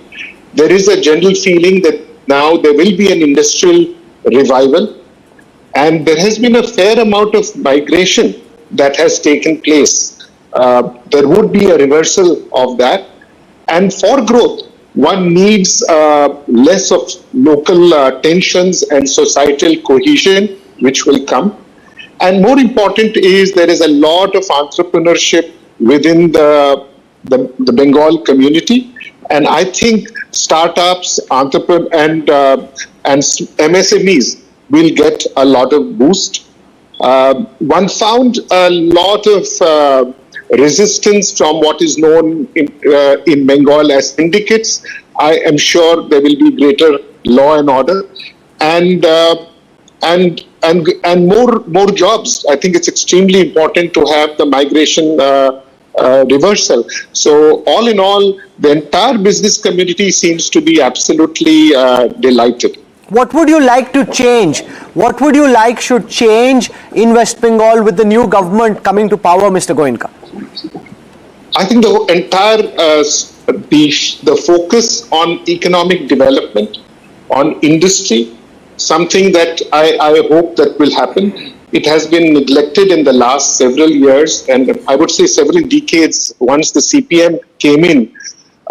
There is a general feeling that now there will be an industrial revival, and there has been a fair amount of migration that has taken place. There would be a reversal of that, and for growth, one needs less of local tensions and societal cohesion, which will come. And more important is there is a lot of entrepreneurship within the Bengal community, and I think startups, and MSMEs will get a lot of boost. One found a lot of resistance from what is known in Bengal as syndicates. I am sure there will be greater law and order, and more jobs. I think it's extremely important to have the migration reversal. So all in all, the entire business community seems to be absolutely delighted. What would you like to change? What would you like should change in West Bengal with the new government coming to power, Mr. Goenka? I think the entire the focus on economic development, on industry, something that I hope that will happen. It has been neglected in the last several years, and I would say several decades. Once the CPM came in,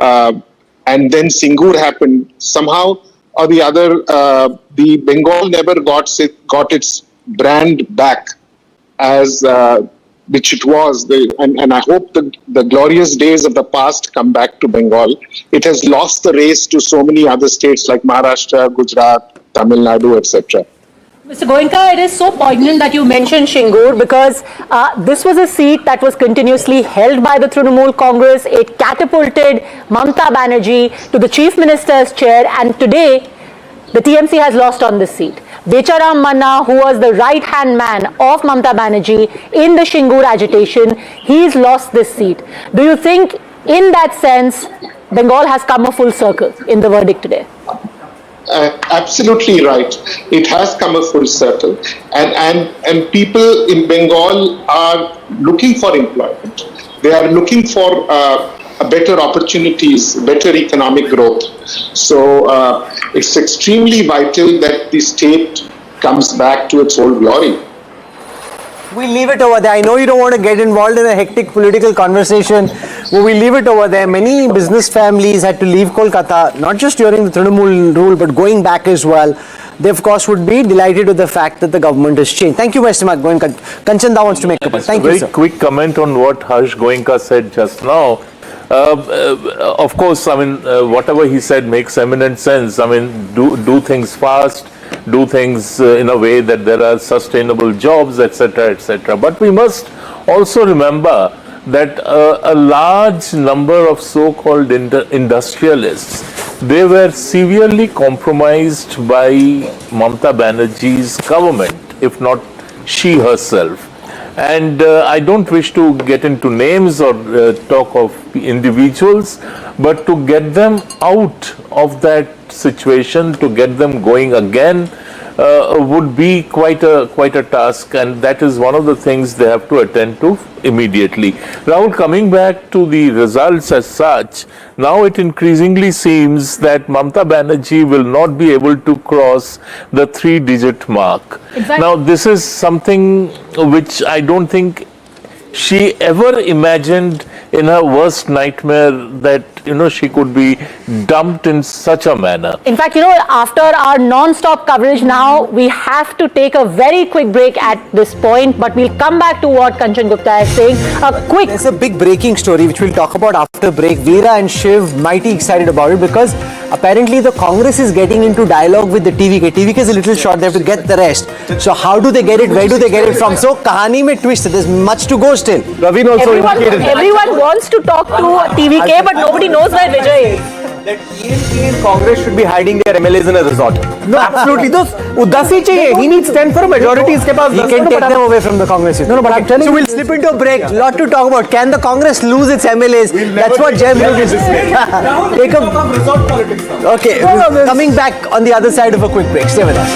and then Singur happened, somehow or the other, the Bengal never got its brand back as which it was, and I hope the glorious days of the past come back to Bengal. It has lost the race to so many other states like Maharashtra, Gujarat, Tamil Nadu, etc. Mr. Goenka, it is so poignant that you mentioned Shingur because this was a seat that was continuously held by the Trinamool Congress. It catapulted Mamata Banerjee to the Chief Minister's chair, and today the TMC has lost on this seat. Becharam Manna, who was the right-hand man of Mamata Banerjee in the Shingur agitation, he's lost this seat. Do you think, in that sense, Bengal has come a full circle in the verdict today? Absolutely right. It has come a full circle, and people in Bengal are looking for employment. They are looking for better opportunities, better economic growth. So it's extremely vital that the state comes back to its old glory. We leave it over there. I know you don't want to get involved in a hectic political conversation, but we leave it over there. Many business families had to leave Kolkata, not just during the Trinamool rule, but going back as well. They, of course, would be delighted with the fact that the government has changed. Thank you, Mr. Goenka. Kanchanda wants to make a point. Thank you, sir. Very quick comment on what Harsh Goenka said just now. Of course, I mean, whatever he said makes eminent sense. I mean, do things fast, do things in a way that there are sustainable jobs, etc., etc. But we must also remember that a large number of so-called industrialists, they were severely compromised by Mamata Banerjee's government, if not she herself. And I don't wish to get into names or talk of individuals, but to get them out of that situation, to get them going again, would be quite a task, and that is one of the things they have to attend to immediately. Rahul, coming back to the results as such, now it increasingly seems that Mamata Banerjee will not be able to cross the 3-digit mark. Now, this is something which I don't think she ever imagined in her worst nightmare, that she could be dumped in such a manner. In fact, after our non-stop coverage now, we have to take a very quick break at this point, but we'll come back to what Kanchan Gupta is saying. There's a big breaking story which we'll talk about after break. Veera and Shiv mighty excited about it because apparently the Congress is getting into dialogue with the TVK. TVK is a little short, they have to get the rest. So how do they get it? Where do they get it from? So kahani mein twist, there's much to go still. Raveen also indicated that. Everyone wants to talk to TVK, but nobody knows where Vijay is. That ENP and Congress should be hiding their MLAs in a resort. No, absolutely. Udasi chahiye. He needs 10 for a majority. He can take them away from the Congress. No, but I'm telling you. So we'll slip into a break. Lot to talk about. Can the Congress lose its MLAs? That's what Jem is saying. Take a resort politics now. Okay, coming back on the other side of a quick break. Stay with us.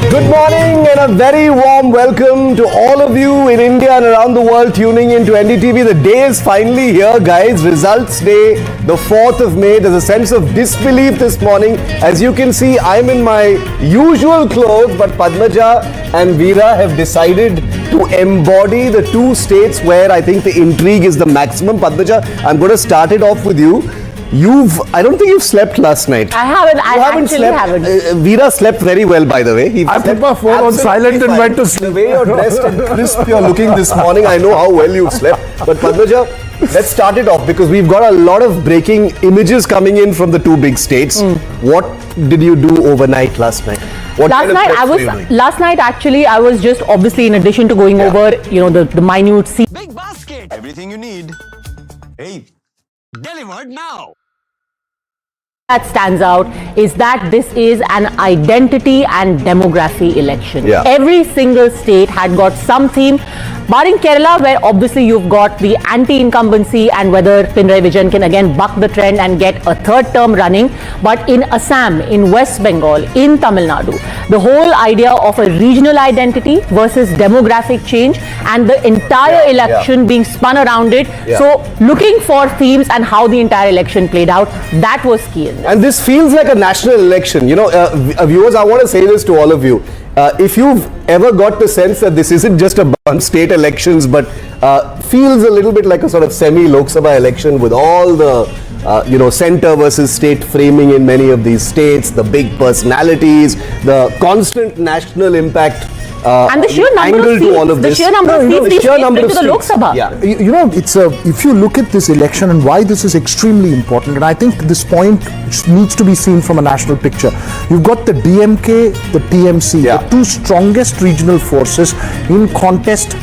Good morning and a very warm welcome to all of you in India and around the world tuning in to NDTV. The day is finally here, guys. Results day, the 4th of May. There's a sense of disbelief this morning. As you can see, I'm in my usual clothes, but Padmaja and Veera have decided to embody the two states where I think the intrigue is the maximum. Padmaja, I'm going to start it off with you. I don't think you've slept last night. I haven't. I haven't actually haven't. Veera slept very well, by the way. I put my phone on silent and went to sleep. The way you're dressed and crisp you're looking this morning, I know how well you've slept. But Padmaja, let's start it off because we've got a lot of breaking images coming in from the two big states. What did you do overnight last night? Last night actually I was just obviously, in addition to going over the minute scene. Big basket. Everything you need. Hey, delivered now. That stands out is that this is an identity and demography election. Every single state had got some theme, barring Kerala, where obviously you've got the anti-incumbency and whether Pinarayi Vijayan can again buck the trend and get a third term running. But in Assam, in West Bengal, in Tamil Nadu, the whole idea of a regional identity versus demographic change and the entire election being spun around it. So looking for themes and how the entire election played out, that was key. And this feels like a national election. Viewers, I want to say this to all of you. If you've ever got the sense that this isn't just about state elections, but feels a little bit like a sort of semi-Lok Sabha election with all the center versus state framing in many of these states, the big personalities, the constant national impact. And the sheer number angle of to all seats, of the this. sheer number of seats The these sheer states number bring of to the Lok seats. Sabha. Yeah. It's if you look at this election and why this is extremely important, and I think this point needs to be seen from a national picture. You've got the DMK, the TMC, the two strongest regional forces in contest.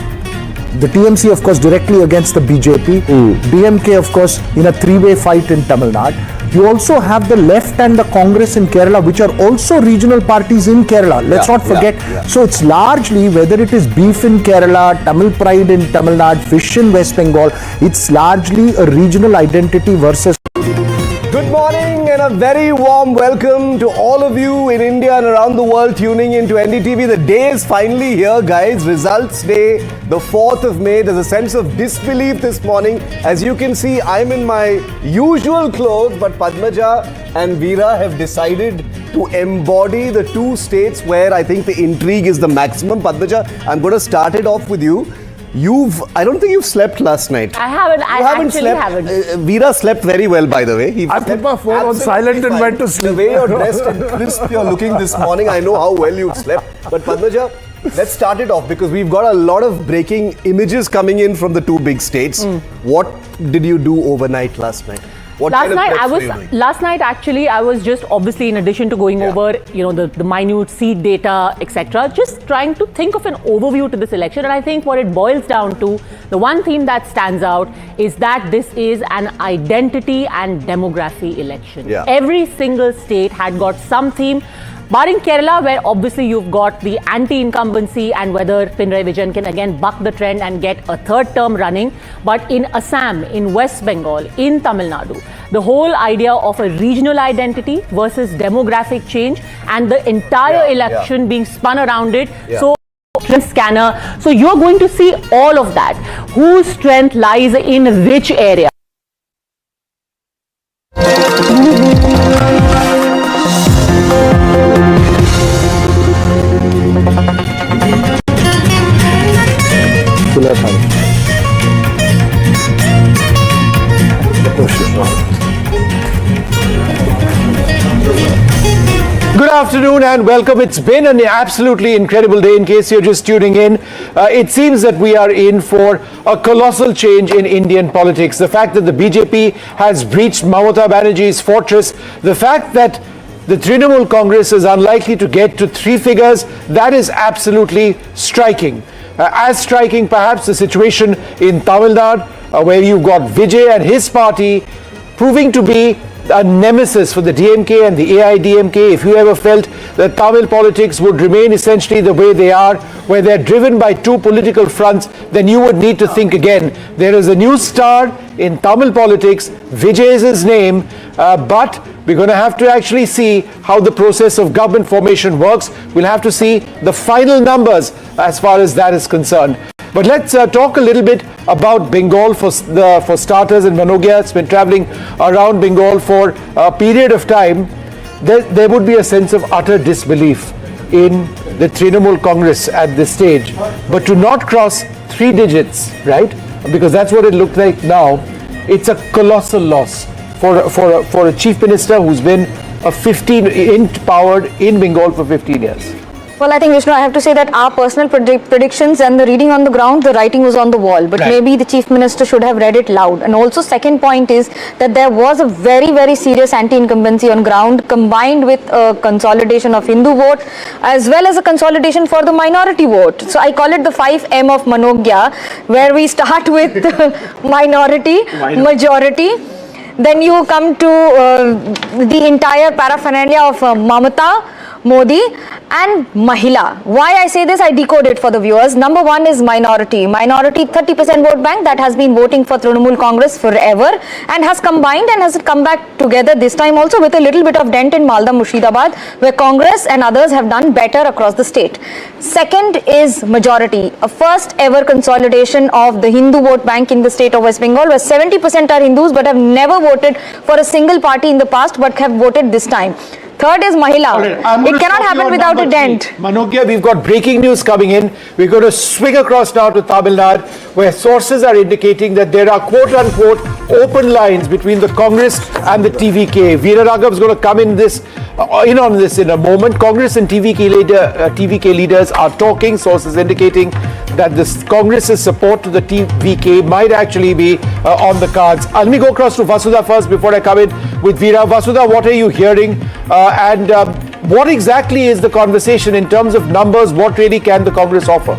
The TMC, of course, directly against the BJP. DMK, of course, in a three-way fight in Tamil Nadu. You also have the left and the Congress in Kerala, which are also regional parties in Kerala. Let's not forget. So it's largely, whether it is beef in Kerala, Tamil pride in Tamil Nadu, fish in West Bengal, it's largely a regional identity versus. Good morning and a very warm welcome to all of you in India and around the world tuning into NDTV. The day is finally here, guys. Results day, the 4th of May. There's a sense of disbelief this morning. As you can see, I'm in my usual clothes, but Padmaja and Veera have decided to embody the two states where I think the intrigue is the maximum. Padmaja, I'm going to start it off with you. I don't think you've slept last night. I haven't. I slept. haven't. Veera slept very well, by the way. I put my phone on silent and went to sleep. The way you're dressed and crisp you're looking this morning, I know how well you've slept. But Padmaja, let's start it off because we've got a lot of breaking images coming in from the two big states. What did you do overnight last night? Last night actually I was just obviously, in addition to going over the minute seat data, etc., just trying to think of an overview to this election. And I think what it boils down to, the one theme that stands out is that this is an identity and demography election. Every single state had got some theme, barring Kerala, where obviously you've got the anti-incumbency and whether Pinarayi Vijayan can again buck the trend and get a third term running. But in Assam, in West Bengal, in Tamil Nadu, the whole idea of a regional identity versus demographic change and the entire election being spun around it. So trend scanner. So you're going to see all of that. Whose strength lies in which area? Good afternoon and welcome. It's been an absolutely incredible day. In case you're just tuning in, it seems that we are in for a colossal change in Indian politics. The fact that the BJP has breached Mamata Banerjee's fortress, the fact that the Trinamool Congress is unlikely to get to three figures, that is absolutely striking. As striking perhaps the situation in Tamil Nadu, where you've got Vijay and his party proving to be a nemesis for the DMK and the AIDMK. If you ever felt that Tamil politics would remain essentially the way they are, where they're driven by two political fronts, then you would need to think again. There is a new star in Tamil politics. Vijay is his name, but we're going to have to actually see how the process of government formation works. We'll have to see the final numbers as far as that is concerned. But let's talk a little bit about Bengal for starters. And Manogya has been traveling around Bengal for a period of time. There would be a sense of utter disbelief in the Trinamool Congress at this stage. But to not cross 3 digits, right? Because that's what it looked like now. It's a colossal loss for a chief minister who's been in power in Bengal for 15 years. Well, I think, Vishnu, I have to say that our personal predictions and the reading on the ground, the writing was on the wall. But maybe the Chief Minister should have read it loud. And also, second point is that there was a very, very serious anti-incumbency on ground, combined with a consolidation of Hindu vote, as well as a consolidation for the minority vote. So I call it the 5M of Manogya, where we start with the minority, majority. Then you come to the entire paraphernalia of Mamata, Modi and Mahila. Why I say this, I decode it for the viewers. Number one is minority. Minority, 30% vote bank that has been voting for Trinamool Congress forever and has combined and has come back together this time also with a little bit of dent in Malda, Murshidabad, where Congress and others have done better across the state. Second is majority. A first ever consolidation of the Hindu vote bank in the state of West Bengal, where 70% are Hindus but have never voted for a single party in the past but have voted this time. Third is Mahila. It cannot happen without a dent. Manogya, we've got breaking news coming in. We're going to swing across now to Tamil Nadu, where sources are indicating that there are quote-unquote open lines between the Congress and the TVK. Veera Raghav is going to come in on this in a moment. Congress and TVK leaders are talking. Sources indicating that this Congress's support to the TVK might actually be on the cards. Let me go across to Vasudha first before I come in with Veera. Vasudha, what are you hearing? And what exactly is the conversation in terms of numbers? What really can the Congress offer?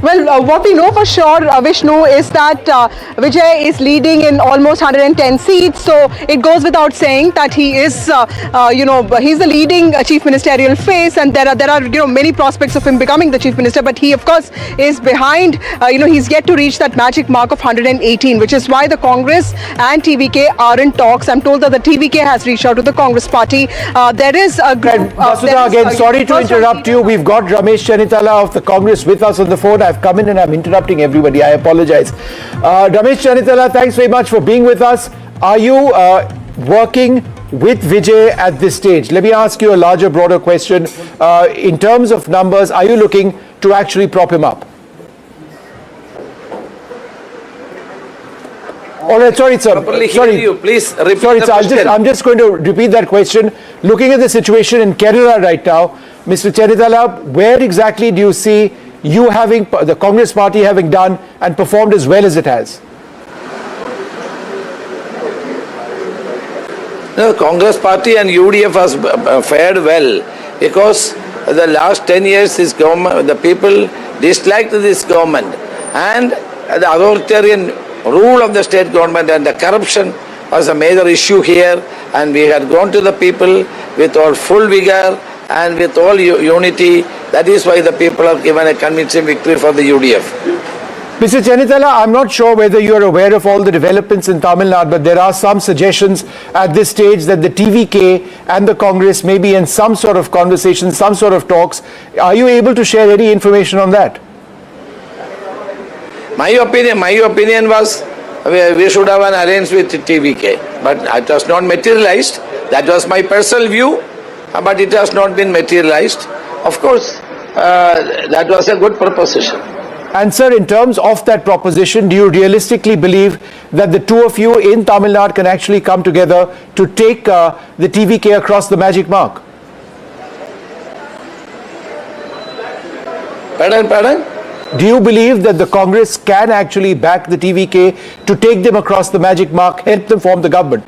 Well, what we know for sure, Vishnu, is that Vijay is leading in almost 110 seats. So it goes without saying that he is, he's the leading chief ministerial face, and there are many prospects of him becoming the chief minister. But he, of course, is behind. He's yet to reach that magic mark of 118, which is why the Congress and TVK are in talks. I'm told that the TVK has reached out to the Congress party. There is a group. Vasudha, again, sorry to interrupt you. We've got Ramesh Chanitala of the Congress with us on the phone. I've come in and I'm interrupting everybody. I apologize. Ramesh Chanitala, thanks very much for being with us. Are you working with Vijay at this stage? Let me ask you a larger, broader question. In terms of numbers, are you looking to actually prop him up? All right, sorry, sir. Sorry, you. Please repeat sorry, the sir. question. I'm just going to repeat that question. Looking at the situation in Kerala right now, Mr. Chanitala, where exactly do you see you having the Congress party having done and performed as well as it has? The Congress party and UDF has fared well because the last 10 years this government, the people disliked this government, and the authoritarian rule of the state government and the corruption was a major issue here, and we had gone to the people with our full vigor and with all unity. That is why the people have given a convincing victory for the UDF. Mr. Chanitala, I'm not sure whether you are aware of all the developments in Tamil Nadu, but there are some suggestions at this stage that the TVK and the Congress may be in some sort of conversation, some sort of talks. Are you able to share any information on that? My opinion was we should have an alliance with TVK, but it was not materialized. That was my personal view, but it has not been materialized. Of course, that was a good proposition. And sir, in terms of that proposition, do you realistically believe that the two of you in Tamil Nadu can actually come together to take the TVK across the magic mark? Pardon? Do you believe that the Congress can actually back the TVK to take them across the magic mark, help them form the government?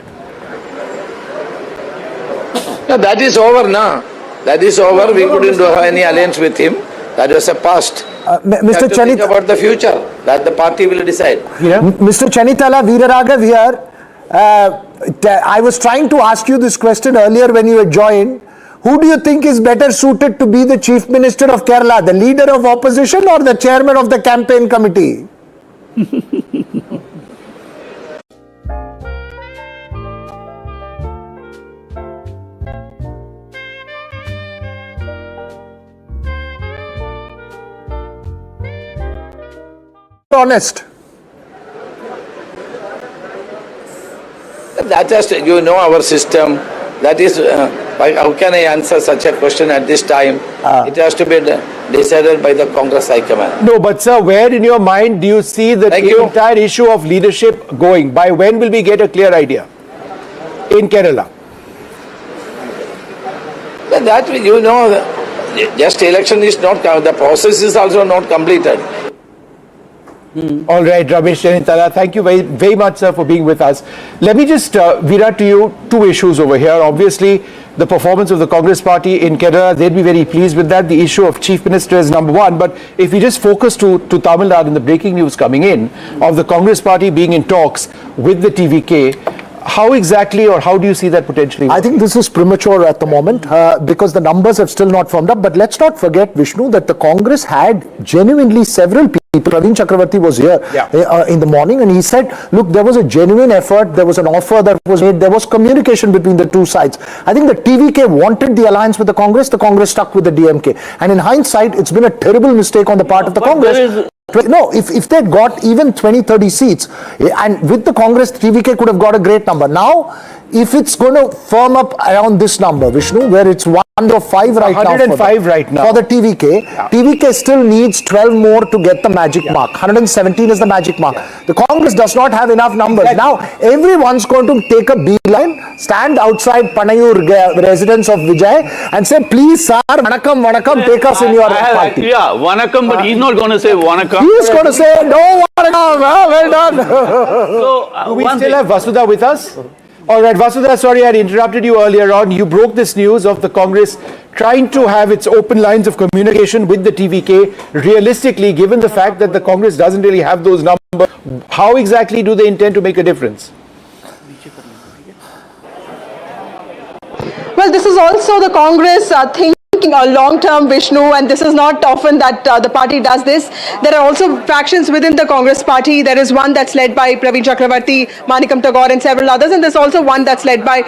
No, that is over now. That is over. We couldn't have any alliance with him. That was a past. Mr. Chanitala, think about the future. That the party will decide. Mr. Chanitala, Veera Raghav here. I was trying to ask you this question earlier when you had joined. Who do you think is better suited to be the Chief Minister of Kerala, the leader of opposition or the chairman of the campaign committee? Honest. That has to, our system. That is, how can I answer such a question at this time? It has to be decided by the Congress High Command. No, but sir, where in your mind do you see the entire issue of leadership going? By when will we get a clear idea in Kerala? That, just election is not, the process is also not completed. All right, Ramesh Chanitala, thank you very, very much, sir, for being with us. Let me just, Veera, to you, two issues over here. Obviously, the performance of the Congress party in Kerala, they'd be very pleased with that. The issue of Chief Minister is number one. But if we just focus to Tamil Nadu and the breaking news coming in of the Congress party being in talks with the TVK, how exactly or how do you see that potentially? I think this is premature at the moment because the numbers have still not formed up. But let's not forget, Vishnu, that the Congress had genuinely several people. Praveen Chakravarti was here in the morning and he said, look, there was a genuine effort, there was an offer that was made, there was communication between the two sides. I think the TVK wanted the alliance with the Congress stuck with the DMK. And in hindsight, it's been a terrible mistake on the part of the Congress. No, if they got even 20-30 seats, and with the Congress, TVK could have got a great number. Now, if it's going to firm up around this number, Vishnu, where it's 105 right now. 105 right now. For the TVK, TVK still needs 12 more to get the magic mark. 117 is the magic mark. The Congress does not have enough numbers. Now, everyone's going to take a beeline, stand outside Panayur residence of Vijay and say, please, sir, Vanakkam, take us in your party. Yeah, Vanakkam, but he's not going to say Vanakkam. He's going to say, no, Vanakkam, well done. Do we still have Vasudha with us? All right, Vasudha, sorry I had interrupted you earlier on. You broke this news of the Congress trying to have its open lines of communication with the TVK. Realistically, given the fact that the Congress doesn't really have those numbers, how exactly do they intend to make a difference? Well, this is also the Congress thinking a long-term, Vishnu, and this is not often that the party does this. There are also factions within the Congress party. There is one that's led by Praveen Chakravarti, Manikam Tagore and several others, and there's also one that's led by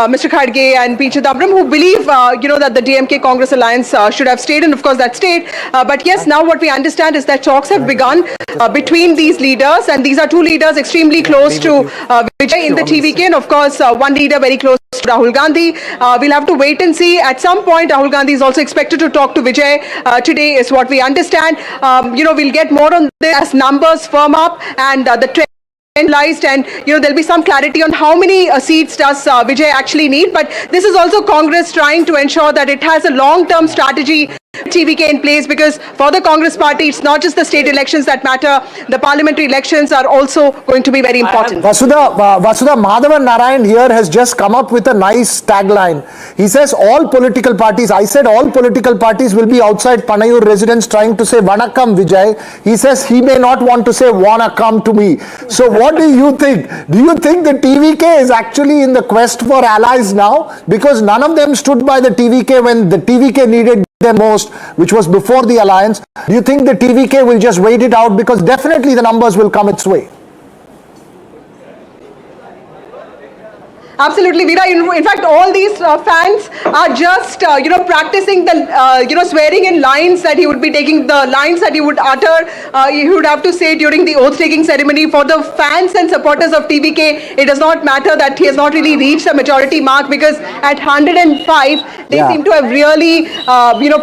Mr. Kharge and P. Chidambaram, who believe, that the DMK Congress alliance should have stayed, and of course that stayed. But yes, now what we understand is that talks have begun between these leaders, and these are two leaders extremely close to Vijay in the TVK, and of course one leader very close to Rahul Gandhi. We'll have to wait and see. At some point, Rahul Gandhi is also expected to talk to Vijay today, is what we understand. We'll get more on this as numbers firm up and the trend analyzed, and there'll be some clarity on how many seats does Vijay actually need. But this is also Congress trying to ensure that it has a long-term strategy TVK in place, because for the Congress party, it's not just the state elections that matter. The parliamentary elections are also going to be very important. Vasudha Madhavan Narayan here has just come up with a nice tagline. He says all political parties, I said all political parties will be outside Panayur residence trying to say Vanakkam Vijay. He says he may not want to say Vanakkam to me. So what do you think? Do you think the TVK is actually in the quest for allies now? Because none of them stood by the TVK when the TVK needed them most, which was before the alliance. Do you think the TVK will just wait it out, because definitely the numbers will come its way? Absolutely, Veera. In fact, all these fans are just, practicing the, swearing in lines that he would be taking, the lines that he would utter, he would have to say during the oath-taking ceremony. For the fans and supporters of TVK, it does not matter that he has not really reached the majority mark, because at 105, they seem to have really,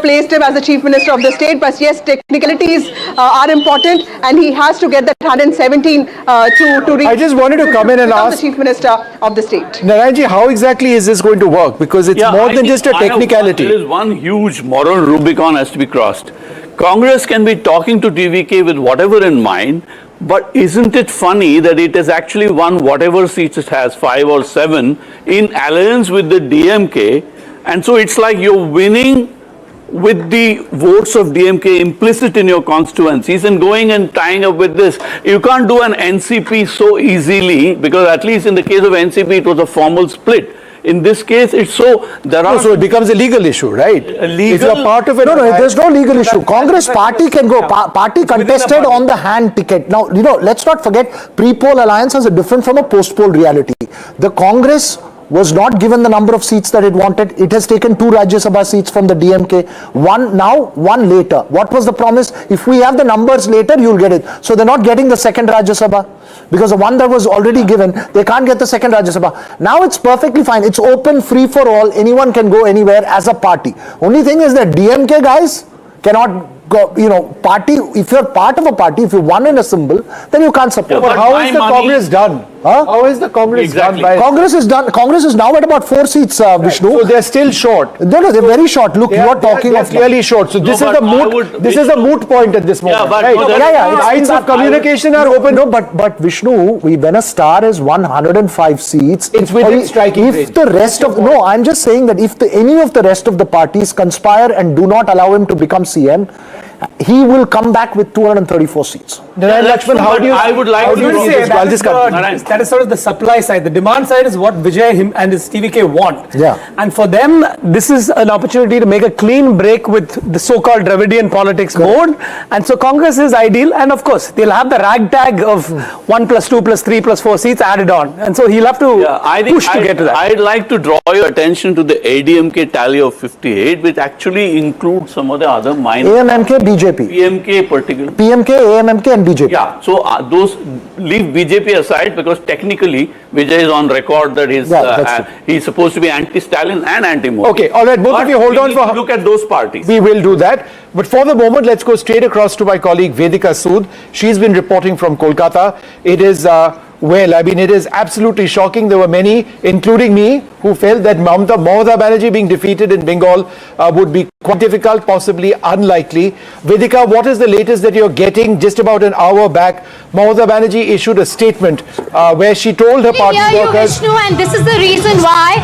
placed him as the Chief Minister of the state. But yes, technicalities are important, and he has to get that 117 to reach. I just wanted to come in and ask the Chief Minister of the state. Narayanji, how exactly is this going to work? Because it's more than just a technicality. There is one huge moral Rubicon has to be crossed. Congress can be talking to TVK with whatever in mind, but isn't it funny that it has actually won whatever seats it has, 5 or 7, in alliance with the DMK, and so it's like you're winning with the votes of DMK implicit in your constituencies and going and tying up with this. You can't do an NCP so easily, because at least in the case of NCP it was a formal split. In this case, it's so so it becomes a legal issue, right? If you're part of it. No, there's no legal issue. Congress party can go. Party contested on the hand ticket. Now, let's not forget, pre-poll alliances are different from a post-poll reality. The Congress was not given the number of seats that it wanted. It has taken 2 Rajya Sabha seats from the DMK, one now, one later. What was the promise? If we have the numbers later, you'll get it. So they're not getting the second Rajya Sabha, because the one that was already given, they can't get the second Rajya Sabha. Now it's perfectly fine. It's open, free for all. Anyone can go anywhere as a party. Only thing is that DMK guys cannot go, party, if you're part of a party, if you won in a symbol, then you can't support. But how is the Congress done? How is the Congress done? Congress is now at about 4 seats, Vishnu. So they're still short. No, they're very short. Look, you're talking they're clearly short. So this is the moot point at this moment. Lines of communication are open. No, but Vishnu, when a star has 105 seats, it's within striking range. If the rest of I'm just saying that if any of the rest of the parties conspire and do not allow him to become CM, he will come back with 234 seats. Lakshman, how do you? I would like to say that is sort of the supply side. The demand side is what Vijay and his TVK want. Yeah. And for them, this is an opportunity to make a clean break with the so-called Dravidian politics mode. And so Congress is ideal. And of course, they'll have the ragtag of 1 + 2 + 3 + 4 seats added on. And so he'll have to push to get to that. I'd like to draw your attention to the ADMK tally of 58, which actually includes some of the other minor. AMMK, BJP? PMK particularly. PMK, AMMK and BJP. Yeah, so those leave BJP aside because technically Vijay is on record that he's supposed to be anti-Stalin and anti-Modi. Okay, all right, both of you hold on for... Look at those parties. We will do that. But for the moment, let's go straight across to my colleague Vedika Sood. She's been reporting from Kolkata. It is... it is absolutely shocking. There were many, including me, who felt that Mamata Banerjee being defeated in Bengal would be quite difficult, possibly unlikely. Vedika, what is the latest that you're getting? Just about an hour back, Mamata Banerjee issued a statement where she told her party workers... Vishnu, and this is the reason why.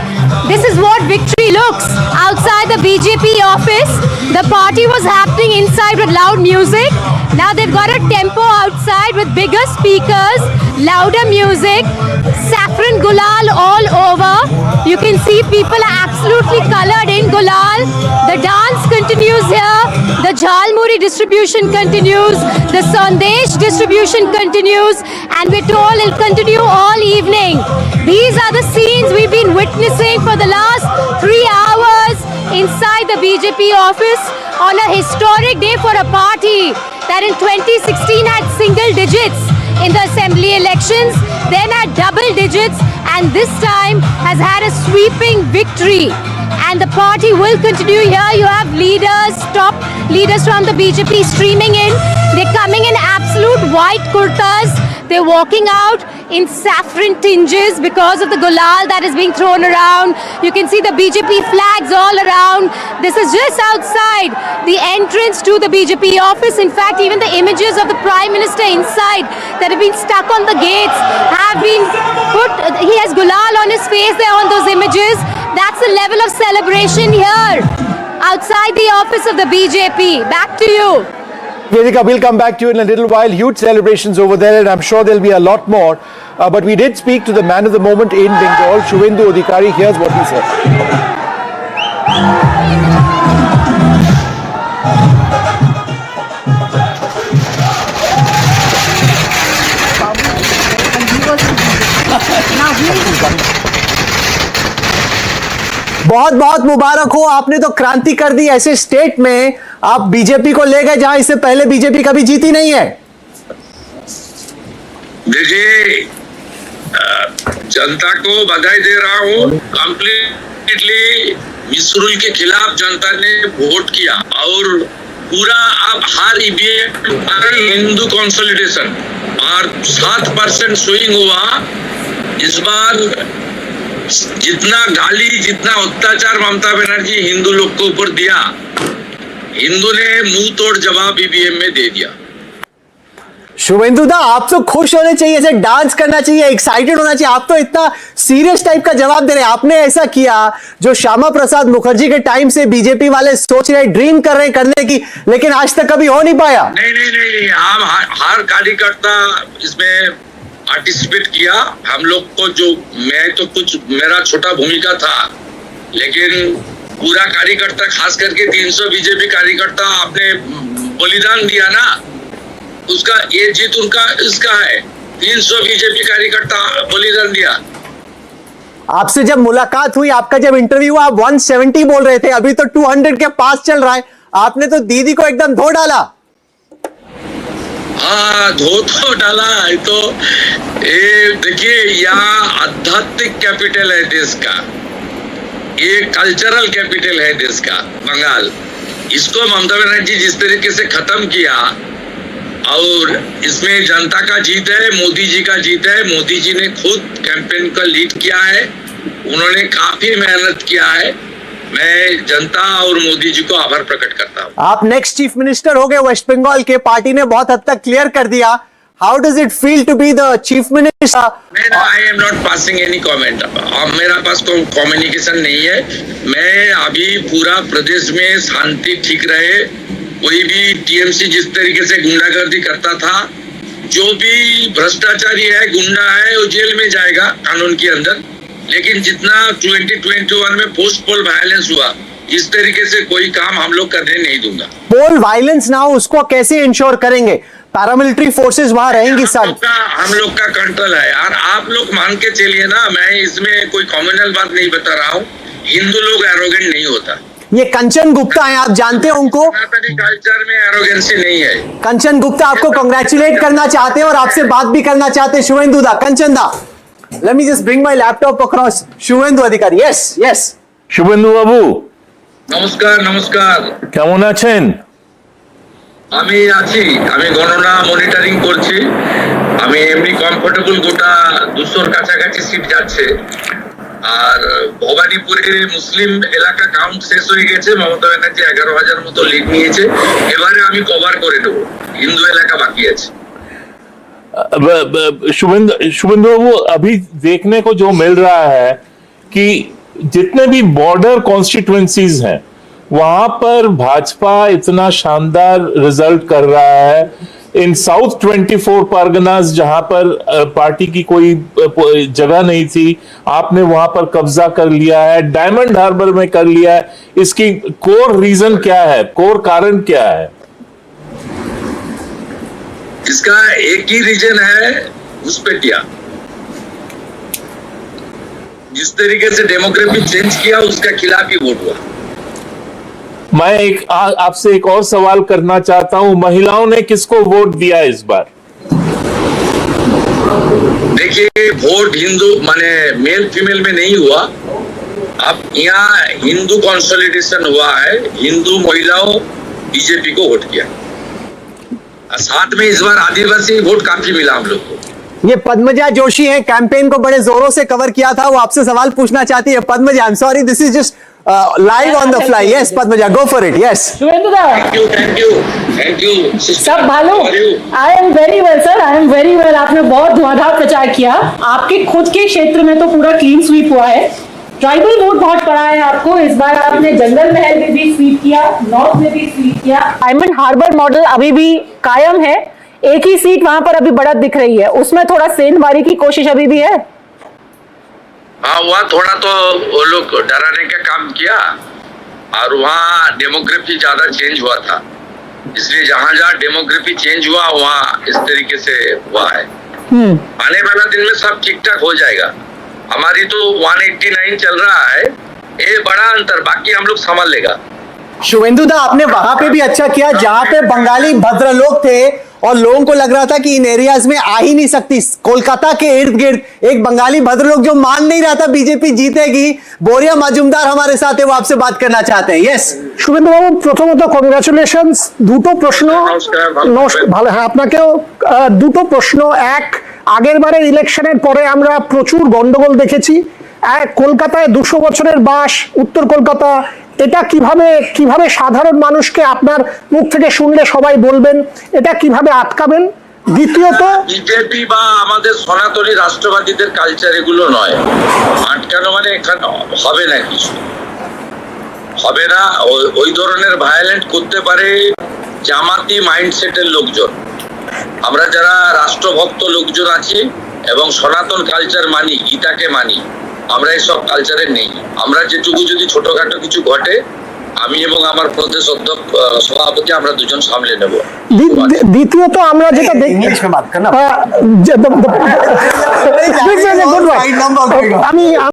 This is what victory looks outside the BJP office. The party was happening inside with loud music. Now they've got a tempo outside with bigger speakers, louder music, saffron gulal all over. You can see people are absolutely colored in gulal. The dance continues here. The jhalmuri distribution continues. The sandesh distribution continues. And we're told it'll continue all evening. These are the scenes we've been witnessing for the last 3 hours inside the BJP office on a historic day for a party that in 2016 had single digits in the assembly elections, then had double digits, and this time has had a sweeping victory. And the party will continue here. You have leaders, top leaders from the BJP streaming in. They're coming in absolute white kurtas. They're walking out in saffron tinges because of the gulal that is being thrown around. You can see the BJP flags all around. This is just outside the entrance to the BJP office. In fact, even the images of the Prime Minister inside that have been stuck on the gates have been put. He has gulal on his face there on those images. That's the level of celebration here outside the office of the BJP. Back to you. Vedika, we'll come back to you in a little while. Huge celebrations over there, and I'm sure there'll be a lot more. But we did speak to the man of the moment in Bengal, Shubhendu Adhikari. Here's what he said. बहुत बहुत मुबारक हो, आपने तो क्रांति कर दी। ऐसे state में आप बीजेपी को ले गए जहां इससे पहले बीजेपी कभी जीती नहीं है। देखिए, जनता को बधाई दे रहा हूँ। कंप्लीटली मिसरूल के खिलाफ जनता ने वोट किया और पूरा अब हर ईवीएम हिंदू कंसोलिडेशन और 7% स्विंग हुआ। इस बार जितना गाली, जितना अत्याचार ममता बनर्जी हिंदू लोग को ऊपर दिया, हिंदू ने मुंह तोड़ जवाब ईवीएम में दे दिया। शुभेंदु दा, आप तो खुश होने चाहिए, ऐसे डांस करना चाहिए, एक्साइटेड होना चाहिए। आप तो इतना सीरियस टाइप का जवाब दे रहे हैं। आपने ऐसा किया जो श्यामा प्रसाद मुखर्जी के टाइम से बीजेपी वाले सोच रहे, ड्रीम कर रहे हैं करने की, लेकिन आज तक कभी हो नहीं पाया। नहीं, हम हर कार्यकर्ता इसमें पार्टिसिपेट किया। हम लोग को जो मैं तो कुछ मेरा छोटा भूमिका था, लेकिन पूरा कार्यकर्ता खास करके 300 बीजेपी कार्यकर्ता आपने बलिदान दिया ना, उसका ये जीत उनका इसका है। 300 बीजेपी कार्यकर्ता बलिदान दिया। आपसे जब मुलाकात हुई, आपका जब इंटरव्यू हुआ, आप 170 बोल रहे थे, अभी तो 200 के पास चल रहा है। आपने तो दीदी को एकदम धो डाला। हाँ, धो तो डाला है। तो ये देखिए, यहाँ आध्यात्मिक कैपिटल है देश का, ये कल्चरल कैपिटल है देश का बंगाल। इसको ममता बनर्जी जिस तरीके से खत्म किया, और इसमें जनता का जीत है, मोदी जी का जीत है। मोदी जी ने खुद कैंपेन का लीड किया है, उन्होंने काफी मेहनत किया है। मैं जनता और मोदी जी को आभार प्रकट करता हूँ। आप नेक्स्ट चीफ मिनिस्टर हो गए वेस्ट बंगाल के, पार्टी ने बहुत हद तक क्लियर कर दिया। How does it feel to be the chief minister? I am not passing any comment. मेरा पास कोई कम्युनिकेशन नहीं है। मैं अभी पूरा प्रदेश में शांति ठीक रहे। कोई भी टीएमसी जिस तरीके से गुंडागर्दी करता था, जो भी भ्रष्टाचारी है, गुंडा है, वो जेल में जाएगा कानून के अंदर। लेकिन जितना 2021 में पोस्ट पोल वायलेंस हुआ, इस तरीके से कोई काम हम लोग करने नहीं दूंगा। पोल वायलेंस ना हो, उसको कैसे इंश्योर करेंगे? पैरामिलिट्री फोर्सेस वहां रहेंगी सर। हम लोग का कंट्रोल है यार, आप लोग मान के चलिए ना। मैं इसमें कोई कम्युनल बात नहीं बता रहा हूँ। हिंदू लोग एरोगेंट नहीं होता। ये कंचन गुप्ता हैं, आप जानते हैं उनको? कल्चर में एरोगेंसी नहीं है। कंचन गुप्ता आपको कांग्रेचुलेट करना चाहते हैं और आपसे बात भी करना चाहते हैं। शुभेंदु दा, कंचन दा, let me just bring my laptop across. Suvendu Adhikari, yes, yes. Suvendu বাবু, নমস্কার নমস্কার। কেমন আছেন? আমি আছি, আমি গণনা মনিটরিং করছি। আমি এমনি কমফোর্টেবল, গোটা 200-র কাছাকাছি সিট যাচ্ছে। আর ভবানীপুরে মুসলিম এলাকা কাউন্ট শেষ হয়ে গেছে, মমতা ব্যানার্জি 11,000 মতো লিড নিয়েছে। এবারে আমি কভার করে দেবো, হিন্দু এলাকা বাকি আছে। शुभेंदु बाबू, अभी देखने को जो मिल रहा है कि जितने भी बॉर्डर कॉन्स्टिट्यूएंसीज हैं वहां पर भाजपा इतना शानदार रिजल्ट कर रहा है। इन साउथ 24 परगनास जहां पर पार्टी की कोई जगह नहीं थी, आपने वहां पर कब्जा कर लिया है, डायमंड हार्बर में कर लिया है। इसकी कोर रीजन क्या है, कोर कारण क्या है? इसका एक ही रीजन है, घुसपैठिया। जिस तरीके से डेमोग्राफी चेंज किया उसका खिलाफ ही वोट हुआ। मैं आपसे एक और सवाल करना चाहता हूं, महिलाओं ने किसको वोट दिया इस बार? देखिए, वोट हिंदू माने मेल फीमेल में नहीं हुआ। अब यहाँ हिंदू कंसोलिडेशन हुआ है, हिंदू महिलाओं बीजेपी को वोट किया। साथ में इस बार आदिवासी वोट काफी मिला हम लोग को। ये पद्मजा जोशी हैं, कैंपेन को बड़े जोरों से कवर किया था, वो आपसे सवाल पूछना चाहती है। Padmaja, I am sorry, this is just live on the fly. Yes Padmaja, go for it. Yes Shubhendu da, thank you सब भालो। I am very well sir, I am very well. आपने बहुत धुआंधार प्रचार किया। आपके खुद के क्षेत्र में तो पूरा क्लीन स्वीप हुआ है। ट्राइबल वोट बहुत पड़ा है आपको। इस बार आपने जंगल महल में भी स्वीप किया, नॉर्थ में भी स्वीप किया। डायमंड हार्बर मॉडल अभी भी कायम है, एक ही सीट वहां पर अभी बढ़त दिख रही है, उसमें थोड़ा सेंधमारी की कोशिश अभी भी है। हाँ, वहाँ थोड़ा तो वो लोग डराने का काम किया और वहाँ डेमोग्राफी ज्यादा चेंज हुआ था, इसलिए जहाँ जहाँ डेमोग्राफी चेंज हुआ वहाँ इस तरीके से हुआ है। आने वाला दिन में सब ठीक ठाक हो जाएगा। हमारी तो 189 चल रहा है, ये बड़ा अंतर, बाकी हम लोग संभाल लेगा। शुभेंदु दा, आपने वहां पे भी अच्छा किया जहां पे बंगाली भद्रलोक थे और लोगों को लग रहा था कि इन एरियाज में आ ही नहीं सकती। कोलकाता के इर्द गिर्द एक बंगाली भद्रलोक जो मान नहीं रहा था बीजेपी जीतेगी, बोरिया मजुमदार हमारे साथ है, वो आपसे बात करना चाहते हैं। यस শুভেন্দু বাবু, প্রথমত কংগ্রাচুলেশনস। দুটো প্রশ্ন। নমস্কার, ভালো। হ্যাঁ, আপনাকেও দুটো প্রশ্ন। এক, আগের বারের ইলেকশনের পরে আমরা প্রচুর গন্ডগোল দেখেছি। কলকাতায় 200 বছরের বাস, উত্তর কলকাতা, এটা কিভাবে সাধারণ মানুষকে আপনার মুখ থেকে শুনলে সবাই বলবেন, এটা কিভাবে আটকাবেন? দ্বিতীয়ত, বিজেপি বা আমাদের সনাতনী রাষ্ট্রবাদীদের কালচার এগুলো নয়। আটকানো মানে এখানে হবে না, কিছু হবে না। ওই ধরনের ভায়োলেন্ট করতে পারে জামাতি মাইন্ডসেটের লোকজন। আমরা যারা রাষ্ট্রভক্ত লোকজন আছি এবং সনাতন কালচার মানি, গীতাকে মানি, আমরা এইসব কালচারে নেই। আমরা যেটুকু যদি ছোটখাটো কিছু ঘটে, আমি এবং আমার প্রদেশ অধ্যক্ষ সভাপতি আমরা দুজন সামলে নেব। দ্বিতীয়ত আমরা যেটা দেখি, আমি